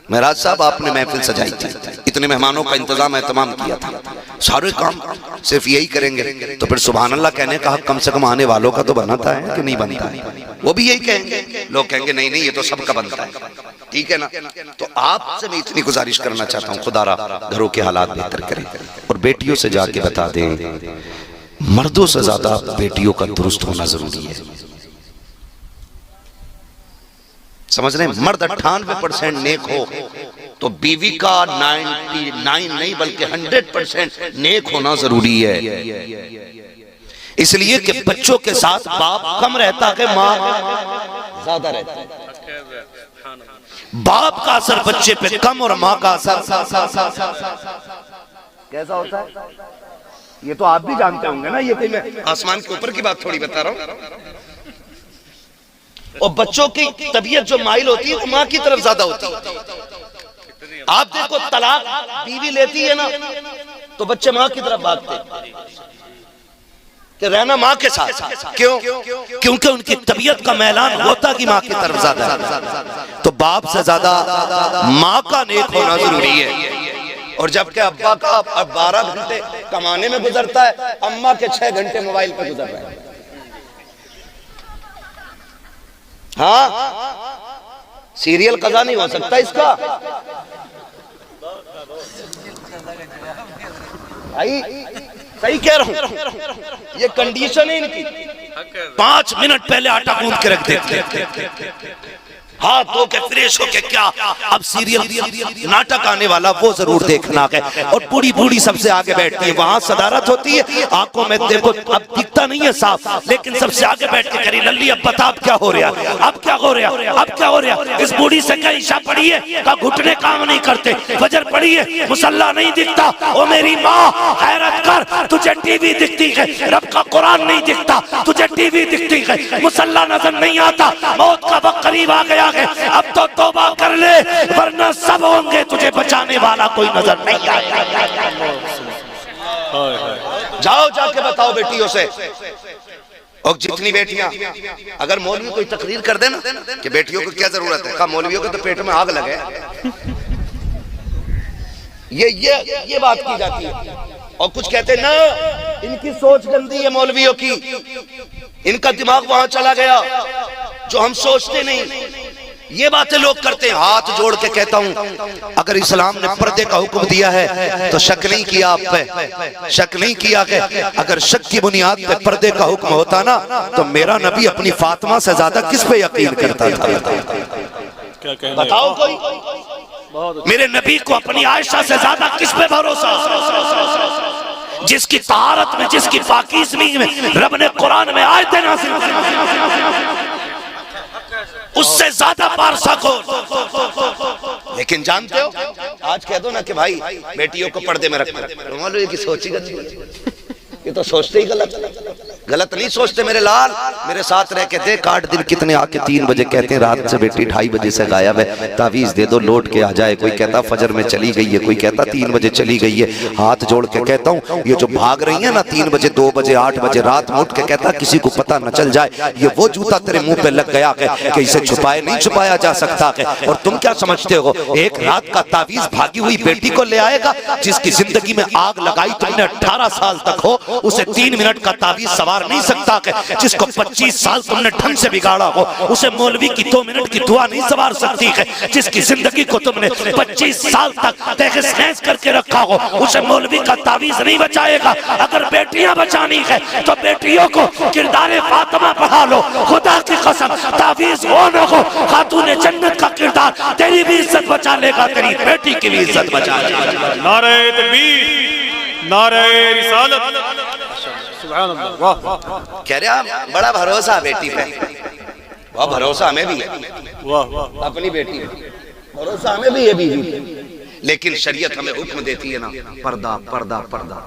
महराज साहब आपने महफिल सजाई थी, इतने मेहमानों का इंतजाम एहतमाम किया था, सारे काम सिर्फ यही करेंगे तो फिर सुभान अल्लाह कहने का हक कम से कम आने वालों का तो बनता है कि नहीं बनता है? वो भी यही कहेंगे, लोग कहेंगे नहीं नहीं ये तो सबका बनता है, ठीक है ना। तो आपसे मैं इतनी गुजारिश करना चाहता हूँ, खुदारा घरों के हालात बेहतर करें और बेटियों से जाके बता दें मर्दों से ज्यादा बेटियों का दुरुस्त होना जरूरी है। समझ रहे हैं? मर्द 98% नेक हो तो बीवी का 99 नहीं बल्कि 100% नेक होना जरूरी है। इसलिए कि बच्चों के साथ बाप कम रहता है, माँ ज्यादा रहता है। बाप का असर बच्चे पे कम और माँ का असर कैसा होता है ये तो आप भी जानते होंगे ना। ये कोई मैं आसमान के ऊपर की बात थोड़ी बता रहा हूँ। और बच्चों की तबीयत जो माइल होती है वो माँ की तरफ ज्यादा होती है। आप देखो तलाक बीवी लेती है ना तो बच्चे माँ की तरफ भागते कि रहना माँ के साथ। क्यों? क्योंकि उनकी तबीयत का मैलान होता कि माँ की तरफ ज्यादा है। तो बाप से ज्यादा माँ का नेक होना जरूरी है। और जबकि अब्बा का 12 घंटे कमाने में गुजरता है, अम्मा के 6 घंटे मोबाइल पे गुजर रहे हैं। हाँ, सीरियल कज़ा नहीं हो सकता इसका भाई, सही कह रहा हूं। ये कंडीशन है इनकी। 5 मिनट पहले आटा गूंद के रख देते, हाथ धो के फ्रेश होके क्या अब सीरियल नाटक आने वाला वो जरूर देखना है। और बूढ़ी बूढ़ी सबसे आगे बैठती है, वहां सदारत होती है, आंखों में देखो अब दिखता नहीं है साफ, लेकिन सबसे आगे बैठ के करी लल्ली अब बता अब क्या हो रहा है, अब क्या हो रहा है, अब क्या हो रहा है। इस बूढ़ी से क्या ईशा पड़ी है का घुटने काम नहीं करते, फजर पड़ी है मुसल्ला नहीं दिखता। ओ मेरी माँ हैरत कर, तुझे टीवी दिखती है, रब का कुरान नहीं दिखता, तुझे टीवी दिखती है, मुसल्ला नजर नहीं आता, मौत का वक्त करीब आ गया। अब तो तौबा कर ले वरना सब होंगे, तुझे बचाने वाला कोई नजर नहीं आएगा। जाओ जाके बताओ बेटियों से। और जितनी बेटियां, अगर मौलवी कोई तकरीर कर देना कि बेटियों को क्या जरूरत है, कहा मौलवियों को तो पेट में आग लगे, ये बात की जाती है। और कुछ कहते ना इनकी सोच गंदी है मौलवियों की, इनका दिमाग वहां चला गया जो हम सोचते नहीं। ये बातें लोग करते हैं। हाथ जोड़ के कहता हूं, अगर इस्लाम ने पर्दे का हुक्म दिया है तो शक नहीं किया आप पे, शक नहीं किया कि अगर शक की बुनियाद पे पर्दे का हुक्म होता ना तो मेरा नबी अपनी फातिमा से ज्यादा किस पे यकीन करता था? बताओ कोई। मेरे नबी को अपनी आयशा से ज्यादा किस पे भरोसा? जिसकी तारत में, जिसकी पाकीज़गी में रब ने कुरान में आयतें नाज़िल की, उससे ज्यादा पारसा को। लेकिन जानते हो आज कह दो ना कि भाई बेटियों को पर्दे में रखना, मालूम है कि सोची गलत, ये तो सोचते ही गलत नहीं सोचते। मेरे लाल मेरे साथ रह के देख 8 दिन कितने आके 3 बजे कहते हैं रात से बेटी 2:30 बजे से गायब है, तावीज दे दो लौट के आ जाए। कोई कहता फजर में चली गई है, कोई कहता 3 बजे चली गई है। हाथ जोड़ के कहता हूँ ये जो भाग रही है ना 3 बजे 2 बजे 8 बजे रात में उठ के कहता किसी को पता न चल जाए, ये वो जूता तेरे मुंह पे लग गया है कि इसे छुपाए नहीं छुपाया जा सकता है। और तुम क्या समझते हो एक रात का तावीज भागी हुई बेटी को ले आएगा? जिसकी जिंदगी में आग लगाई तुमने 18 साल तक हो, उसे 3 मिनट का तावीज सवार संवार नहीं सकता कि जिसको 25 साल तुमने ढंग से बिगाड़ा हो उसे मौलवी की 2 मिनट की दुआ नहीं संवार सकती है। जिसकी जिंदगी को तुमने 25 साल तक तहस-नहस करके रखा हो उसे मौलवी का तावीज नहीं बचाएगा। अगर बेटियां बचानी है तो बेटियों को किरदार फातिमा पढ़ा लो। खुदा की कसम तावीज हो न हो, खातून जन्नत का किरदार तेरी भी इज्जत बचा लेगा, तेरी बेटी की भी इज्जत बचा लेगा। नारे तकबीर, नारे रिसालत, सुभान अल्लाह, वाह वाह। कह रहे हैं बड़ा भरोसा बेटी पे, वह भरोसा हमें भी है, वाह वाह, अपनी बेटी पे भरोसा हमें भी है बीवी पे। लेकिन शरीयत हमें हुक्म देती है ना, पर्दा पर्दा पर्दा।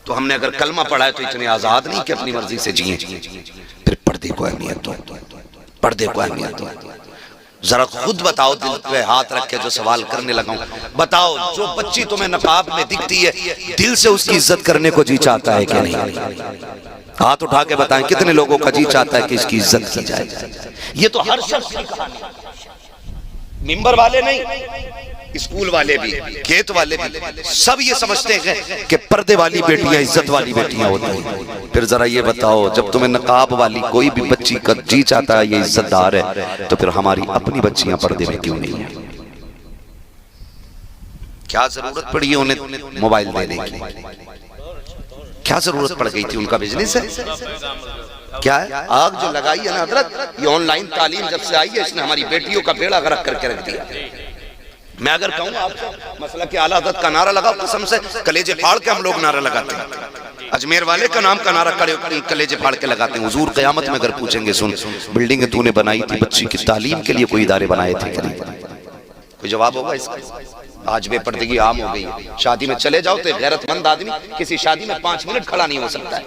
तो हमने अगर कलमा पढ़ा है तो इतने आजाद नहीं कि अपनी मर्जी से जिए। फिर पर्दे को अहमियत दो, पर्दे को अहमियत दो। जरा खुद बताओ, दिल पे हाथ रख के जो सवाल करने लगा, बताओ जो बच्ची तुम्हें नकाब में दिखती है दिल से उसकी इज्जत करने को जी चाहता है कि नहीं? हाथ उठा के बताएं कितने लोगों का जी चाहता है कि इसकी इज्जत की जाए। ये तो हर शख्स की कहानी, मिंबर वाले नहीं, स्कूल वाले भी, खेत वाले भी, सब ये समझते हैं कि पर्दे वाली बेटियां इज्जत वाली बेटियां होती हैं। फिर जरा ये बताओ, जब तुम्हें नकाब वाली कोई भी बच्ची का जी चाहता है ये इज्जतदार है, तो फिर हमारी अपनी बच्चियां पर्दे में क्यों नहीं है? क्या जरूरत पड़ी है उन्हें मोबाइल देने की? क्या जरूरत पड़ गई थी? उनका बिजनेस है क्या है? आग जो लगाई है ना हजरत, ये ऑनलाइन तालीम जब से आई है इसने हमारी बेटियों का बेड़ा गर्क करके रख दिया। मैं अगर कहूँ आपसे मसला के आला हज़रत का नारा लगाओ, कसम से कलेजे फाड़ के हम लोग नारा लगाते हैं। अजमेर वाले का नाम का नारा कलेजे फाड़ के लगाते हैं। हुजूर क़यामत में अगर पूछेंगे, सुन बिल्डिंग तूने बनाई थी बच्ची की तालीम के लिए, कोई इदारे बनाए थे क्या? कोई जवाब होगा इसका? आज बेपर्दगी आम हो गई है। शादी में चले जाओ तो गैरतमंद आदमी किसी शादी में 5 मिनट खड़ा नहीं हो सकता है।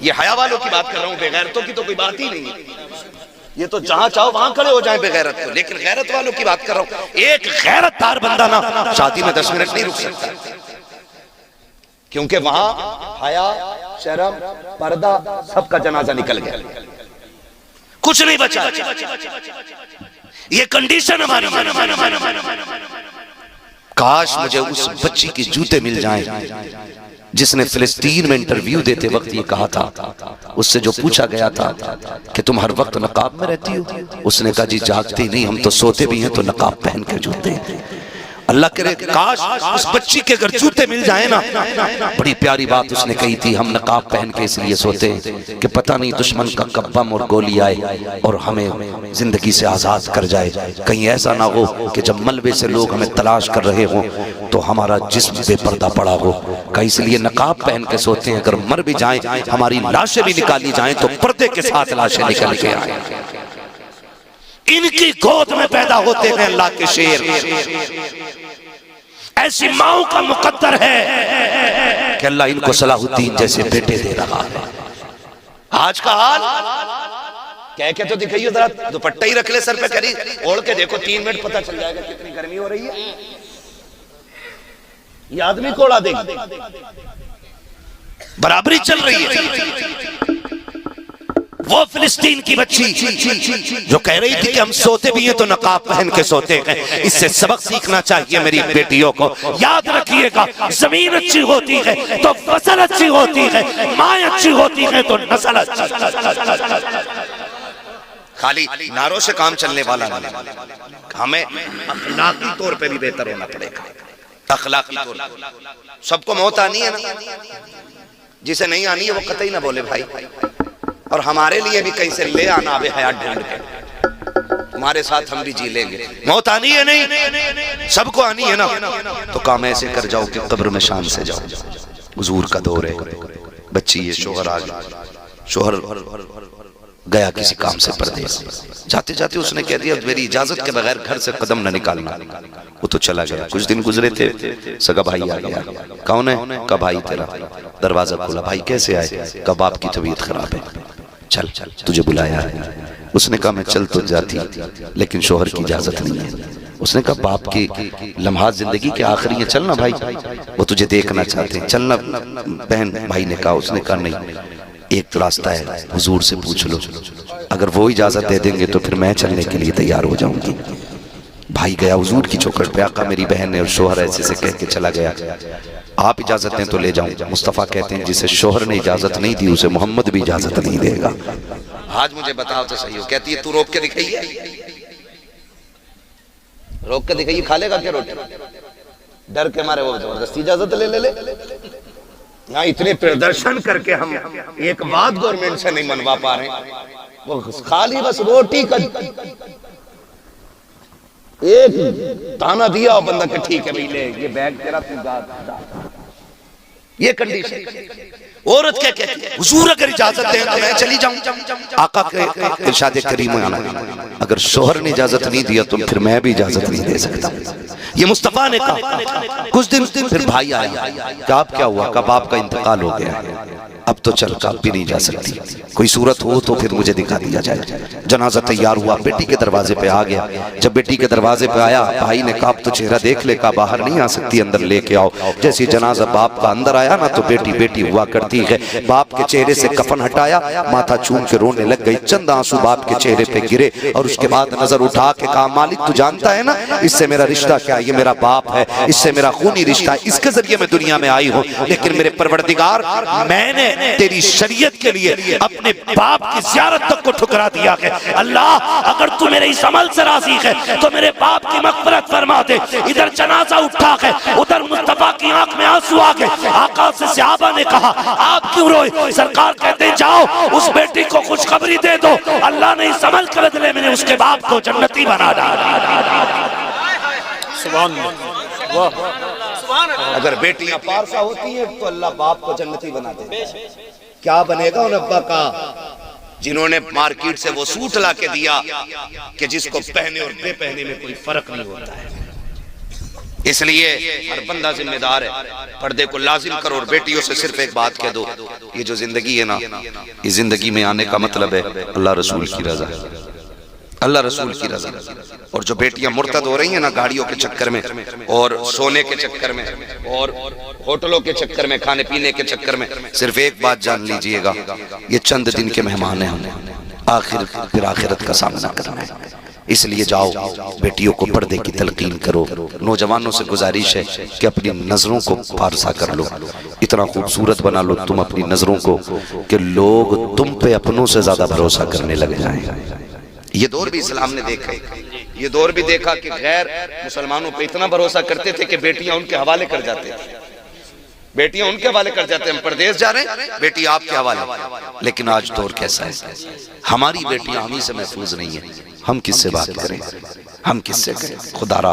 ये हया वालों की बात कर रहा हूँ, बेगैरतों की तो कोई बात ही नहीं है। ये तो जहां चाहो वहां खड़े हो जाएं बेगैरत को, लेकिन गैरत वालों की बात कर रहा हूं। एक गैरतदार बंदा ना शादी में 10 मिनट नहीं रुक सकता, क्योंकि वहां हया, शर्म, पर्दा सबका जनाजा निकल गया, कुछ नहीं बचा। ये कंडीशन हमारी। काश मुझे उस बच्ची के जूते मिल जाएं जिसने फिलिस्तीन में इंटरव्यू देते वक्त ये कहा था, उससे जो पूछा गया था कि तुम हर वक्त नकाब में रहती हो, उसने कहा जी जागती नहीं, हम तो सोते भी हैं तो नकाब पहन के जूते हैं। अल्लाह करे काश उस बच्ची के अगर जूते मिल जाए ना। बड़ी प्यारी बात उसने कही थी, हम नकाब पहन के इसलिए सोते हैं कि पता नहीं दुश्मन का कब बम और गोली आए और हमें जिंदगी से आजाद कर जाए। कहीं ऐसा ना हो कि जब मलबे से लोग हमें तलाश कर रहे हो तो हमारा जिस्म बेपर्दा पड़ा हो। कहीं इसलिए नकाब पहन के सोते हैं, अगर मर भी जाएं, हमारी लाशें भी निकाली जाएं तो पर्दे के साथ लाशें निकल के आए। इनकी गोद में पैदा होते हैं अल्लाह के शेर। ऐसी माओ का मुकद्दर है कि अल्लाह इनको सलाहुद्दीन जैसे बेटे दे रहा है। आज का हाल कह के तो दिखाइए, जरा दुपट्टा ही रख ले सर पे, करी ओढ़ के देखो 3 मिनट पता चल जाएगा कितनी गर्मी हो रही है। ये आदमी को उड़ा देगा, बराबरी चल रही है। वो फिलिस्तीन की बच्ची जो कह रही थी कि हम सोते भी हैं तो नकाब पहन के सोते हैं, इससे सबक सीखना चाहिए मेरी बेटियों को। याद रखिएगा, जमीन अच्छी होती है तो फसल अच्छी होती है, माँ अच्छी होती है तो नस्ल अच्छी। खाली नारों से काम चलने वाला नहीं, हमें अखलाकी तौर पे भी बेहतर होना पड़ेगा। अखलाकी तौर पर सबको मौत आनी है ना, जिसे नहीं आनी है वो कतई ना बोले भाई। और हमारे लिए भी कहीं से ले आना अबे हयात ढूंढ के, तुम्हारे साथ हम भी जी लेंगे। मौत आनी है नहीं, सबको आनी है ना, तो काम ऐसे कर जाओ कि कब्र में शान से जाओ। हुजूर का दौर है, बच्ची ये शोहर आ गया, शोहर गया किसी काम से परदेस, जाते जाते उसने कह दिया मेरी इजाजत के बगैर घर से कदम न निकालना। वो तो चला गया। कुछ दिन गुजरे थे, सगा भाई आ गया। कौन है? का भाई तेरा। दरवाजा खोला, भाई कैसे आए? का बाप की तबीयत खराब है, चल तुझे बुलाया है। उसने कहा मैं चल तो जाती लेकिन शोहर की इजाजत नहीं है। उसने कहा बाप की लम्हात जिंदगी के आखिरी है, चलना भाई, वो तुझे देखना चाहते हैं, चलना बहन। भाई ने कहा, उसने कहा नहीं, एक रास्ता है, हुजूर से पूछ लो, अगर वो इजाजत दे देंगे तो फिर मैं चलने के लिए तैयार हो जाऊंगी। भाई गया हुजूर की चौखट पे, आका मेरी बहन ने और शोहर ऐसे से कह के चला गया। आप इजाजत दें तो ले जाऊं। मुस्तफ़ा कहते हैं जिसे शोहर ने इजाजत नहीं दी उसे मोहम्मद भी इजाजत नहीं देगा। आज मुझे बताओ तो सही हो। कहती है तू रोक के दिखाइए, रोक के दिखाइए, खा लेगा क्या रोटी? डर के मारे वो जबरदस्ती इजाजत ले। यहाँ इतने प्रदर्शन करके हम एक बात गवर्नमेंट से नहीं मनवा पा रहे, वो खाली बस रोटी का एक ताना दिया और बंदा के ठीक है भाई ले ये बैग तेरा, तू ये कंडीशन। औरत क्या कहती है? हुजूर अगर इजाजत दें तो मैं चली जाऊं। आका के इरशाद करीम में आना, अगर शोहर ने इजाजत नहीं दिया तो फिर मैं भी इजाजत नहीं दे सकता। ये मुस्तफा ने कहा। कुछ दिन फिर भाई आया, क्या अब क्या हुआ? कब आपका इंतकाल हो गया, अब तो चल का भी नहीं जा सकती, कोई सूरत हो तो फिर मुझे दिखा दिया जाए। जनाजा तैयार हुआ, बेटी के दरवाजे पे आ गया। जब बेटी के दरवाजे पे आया, भाई ने कहा अब तो चेहरा देख ले, का बाहर नहीं आ सकती, अंदर लेके आओ। जैसे जनाजा बाप का अंदर आया ना तो बेटी बेटी हुआ करती है। बाप के चेहरे से कफन हटाया, माथा चूम के रोने लग गई। चंद आंसू बाप के चेहरे पे गिरे और उसके बाद नजर उठा के कहा मालिक तू जानता है ना इससे मेरा रिश्ता क्या, ये मेरा बाप है, इससे मेरा खूनी रिश्ता है, इसके जरिए मैं दुनिया में आई हूँ। लेकिन मेरे परवरदिगार मैंने तेरी शरीयत के लिए अपने बाप की ज़ियारत तक को ठुकरा दिया है। अल्लाह अगर तू मेरे इस अमल से राजी है तो मेरे बाप की मग़फ़िरत फरमा दे। इधर जनाजा उठा है, उधर मुस्तफा की आंख में आंसू आ गए। आका से सहाबा ने कहा आप क्यों रोए? सरकार कहते हैं जाओ उस बेटी को खुशखबरी दे दो, अल्लाह ने इस अमल के बदले में उसके बाप को जन्नती बना डाला। सुभान अल्लाह। अगर बेटियां पारसा होती हैं तो अल्लाह बाप को जन्नती बना दे। क्या बनेगा उन अब्बा का जिन्होंने मार्केट से वो सूट ला के दिया कि जिसको पहने और बेपहने में कोई फर्क नहीं होता है। इसलिए हर बंदा जिम्मेदार है, पर्दे को लाजिम करो। और बेटियों से सिर्फ एक बात कह दो, ये जो जिंदगी है ना, ये जिंदगी में आने का मतलब है अल्लाह रसूल की रजा, अल्लाह रसूल की रजा। और जो बेटियां मुर्तद हो रही हैं ना गाड़ियों के चक्कर में और सोने के चक्कर में और होटलों के चक्कर में, खाने पीने के चक्कर में, सिर्फ एक बात जान लीजिएगा, ये चंद दिन के मेहमान हैं, आखिर फिर आखिरत का सामना करना है। इसलिए जाओ बेटियों को पर्दे की तलकीन करो। नौजवानों से गुजारिश है कि अपनी नजरों को पारसा कर लो, इतना खूबसूरत बना लो तुम अपनी नजरों को कि लोग तुम पे अपनों से ज्यादा भरोसा करने लग जाएं। ये दौर भी इस्लाम ने देखा है, ये दौर भी देखा कि गैर मुसलमानों पे इतना भरोसा करते थे कि बेटियां उनके हवाले कर जाते थे, बेटियां उनके हवाले कर जाते हैं। हम परदेश जा रहे हैं, बेटी आपके हवाले। लेकिन आज दौर कैसा है, हमारी बेटियां हम ही से महफूज नहीं है। हम किससे बात करें, हम किससे करें? खुदारा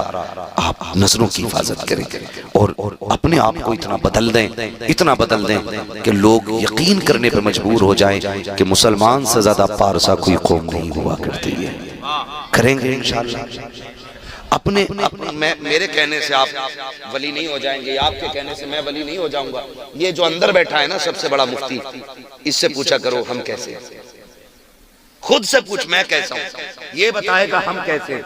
आप नजरों की हिफाजत करें और अपने आप को इतना बदल दें, इतना बदल दें कि लोग यकीन करने पर मजबूर हो जाएं कि मुसलमान से ज्यादा पारसा कोई कौम नहीं हुआ करती है। करेंगे इंशाअल्लाह। अपने मेरे कहने से आप वली नहीं हो जाएंगे, आपके कहने से मैं वली नहीं हो जाऊंगा। ये जो अंदर बैठा है ना सबसे बड़ा मुफ्ती, इससे पूछा करो हम कैसे हैं। खुद से पूछ मैं कैसा हूं, ये बताएगा हम कैसे।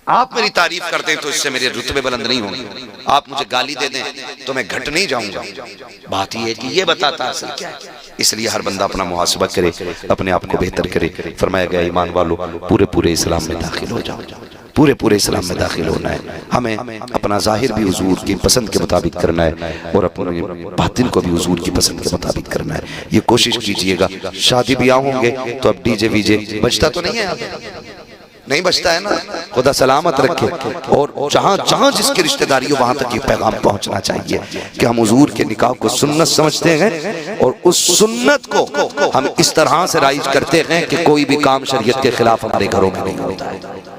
आप मेरी तारीफ करते हैं तो इससे मेरे रुतबे बुलंद नहीं होंगे, आप मुझे गाली दे दें तो मैं घट नहीं जाऊंगा। बात यह है कि ये बताता असल क्या है। इसलिए हर बंदा अपना मुहासबा करे, अपने आप को बेहतर करे। फरमाया गया ईमान वालों पूरे पूरे इस्लाम में दाखिल हो जाओ, पूरे पूरे इस्लाम में दाखिल होना है। हमें अपना जाहिर भी हुजूर की पसंद के मुताबिक करना है और अपने बातिन को भी हुजूर की पसंद के मुताबिक करना है। ये कोशिश कीजिएगा। शादी ब्याह होंगे तो अब डीजे वीजे बजता तो नहीं है, नहीं बचता है ना, खुदा सलामत रखे। और जहां जहां जिसकी रिश्तेदारी हो वहां तक ये पैगाम पहुंचना चाहिए कि हम हुजूर के निकाह को सुन्नत समझते हैं और उस सुन्नत को हम इस तरह से राइज करते हैं कि कोई भी काम शरीयत के खिलाफ हमारे घरों में नहीं होता है।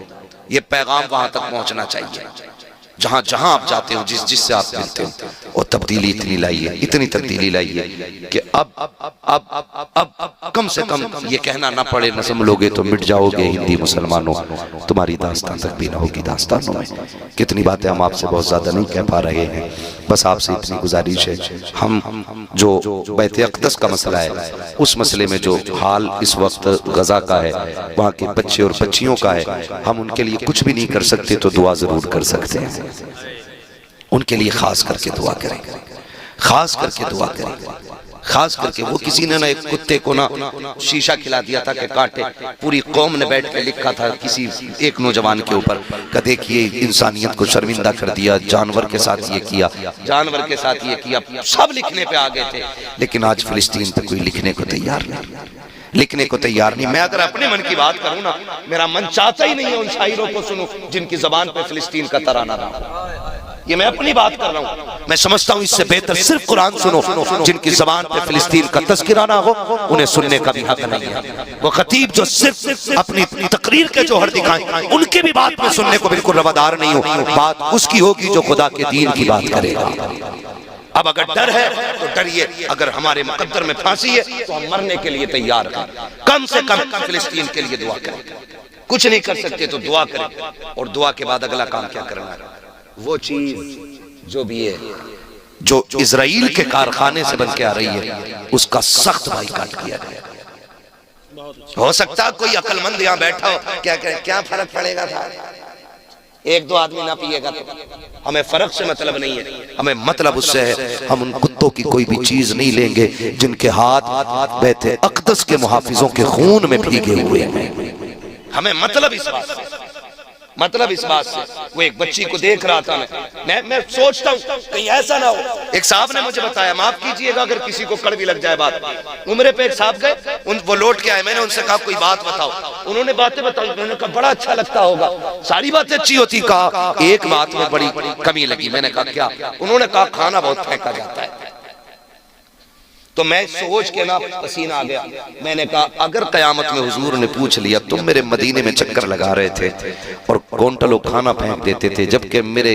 ये पैगाम वहां तक पहुंचना चाहिए। जहां जहां आप जाते हो, जिस जिससे आप मिलते हो, और तब्दीली इतनी लाइए, इतनी तब्दीली लाइए कि अब कम से कम ये कहना ना पड़े नज़म लोगे तो मिट जाओगे हिंदी मुसलमानों, तुम्हारी दास्तान तक भी ना होगी दास्तानों में। कितनी बातें हम आपसे बहुत ज्यादा नहीं कह पा रहे हैं, बस आपसे इतनी गुजारिश है। हम जो बैत अक़दस का मसला है, उस मसले में जो हाल इस वक्त गजा का है, वहाँ के बच्चे और बच्चियों का है, हम उनके लिए कुछ भी नहीं कर सकते तो दुआ जरूर कर सकते हैं। उनके लिए खास करके दुआ करें, खास करके दुआ करें। खास करके वो किसी ने ना एक कुत्ते को ना शीशा खिला दिया था कि काटे, पूरी कौम ने बैठ के लिखा था किसी एक नौजवान के ऊपर कि देखिए इंसानियत को शर्मिंदा कर दिया, जानवर के साथ ये किया, जानवर के साथ ये किया, सब लिखने पे आ गए थे। लेकिन आज फिलिस्तीन पे कोई लिखने को तैयार नहीं, लिखने को तैयार नहीं। मैं अगर अपने मन की बात करूं ना, मेरा मन चाहता ही नहीं है उन शायरों को सुनूं जिनकी जबान पे फिलिस्तीन का तराना रहा। ये मैं अपनी बात कर रहा हूं। मैं समझता हूं इससे बेहतर सिर्फ कुरान सुनो, जिनकी जबान पे फिलिस्तीन का तज़किरा ना हो, उन्हें सुनने का भी हक नहीं है। वो खतीब जो सिर्फ अपनी तकरीर के जौहर दिखाएं, उनके भी बात में सुनने को बिल्कुल रवादार नहीं हो। बात उसकी होगी जो खुदा के दीन की बात करेगा। अब अगर डर है तो डरिए, अगर हमारे मुकद्दर में फांसी है तो हम मरने के लिए तैयार हैं। कम से कम फिलिस्तीन के लिए दुआ करें। कुछ नहीं कर सकते तो दुआ करें, और दुआ के बाद अगला काम क्या करना है, वो चीज जो भी है जो इजराइल के कारखाने से बन के आ रही है उसका सख्त बाइकाट किया जाए। हो सकता है कोई अक्लमंद यहाँ बैठा हो, क्या फर्क पड़ेगा था, एक दो आदमी ना पिएगा तो। हमें फर्क से मतलब नहीं है, हमें मतलब उससे है हम उन कुत्तों की कोई भी चीज नहीं लेंगे जिनके हाथ बैते अक़दस के मुहाफिजों के खून में भीगे हुए हैं। हमें मतलब इस बात से, मतलब इस बात से। वो एक बच्ची को देख रहा था, मैं सोचता हूँ कहीं ऐसा ना हो। एक साहब ने मुझे बताया, माफ कीजिएगा अगर किसी को कड़वी लग जाए बात, उम्रे पे एक साहब गए, वो लौट के आए, मैंने उनसे कहा कोई बात बताओ, उन्होंने बातें बताई, उन्होंने कहा बड़ा अच्छा लगता होगा, सारी बातें अच्छी होती, कहा एक बात में बड़ी कमी लगी। मैंने कहा क्या? उन्होंने कहा खाना बहुत फेंका जाता है। तो मैं सोच के ना पसीना आ गया। मैंने कहा अगर कयामत में हुजूर ने पूछ लिया तुम मेरे मदीने में चक्कर लगा रहे थे और क्विंटलों खाना फेंक देते थे, जबकि मेरे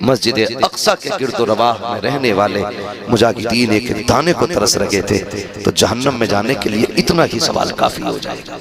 मस्जिद अक्सा के गिरदो रवाह में रहने वाले मुजाहिदीन एक दाने को तरस रहे थे, तो जहन्नम में जाने के लिए इतना ही सवाल काफी हो जाएगा।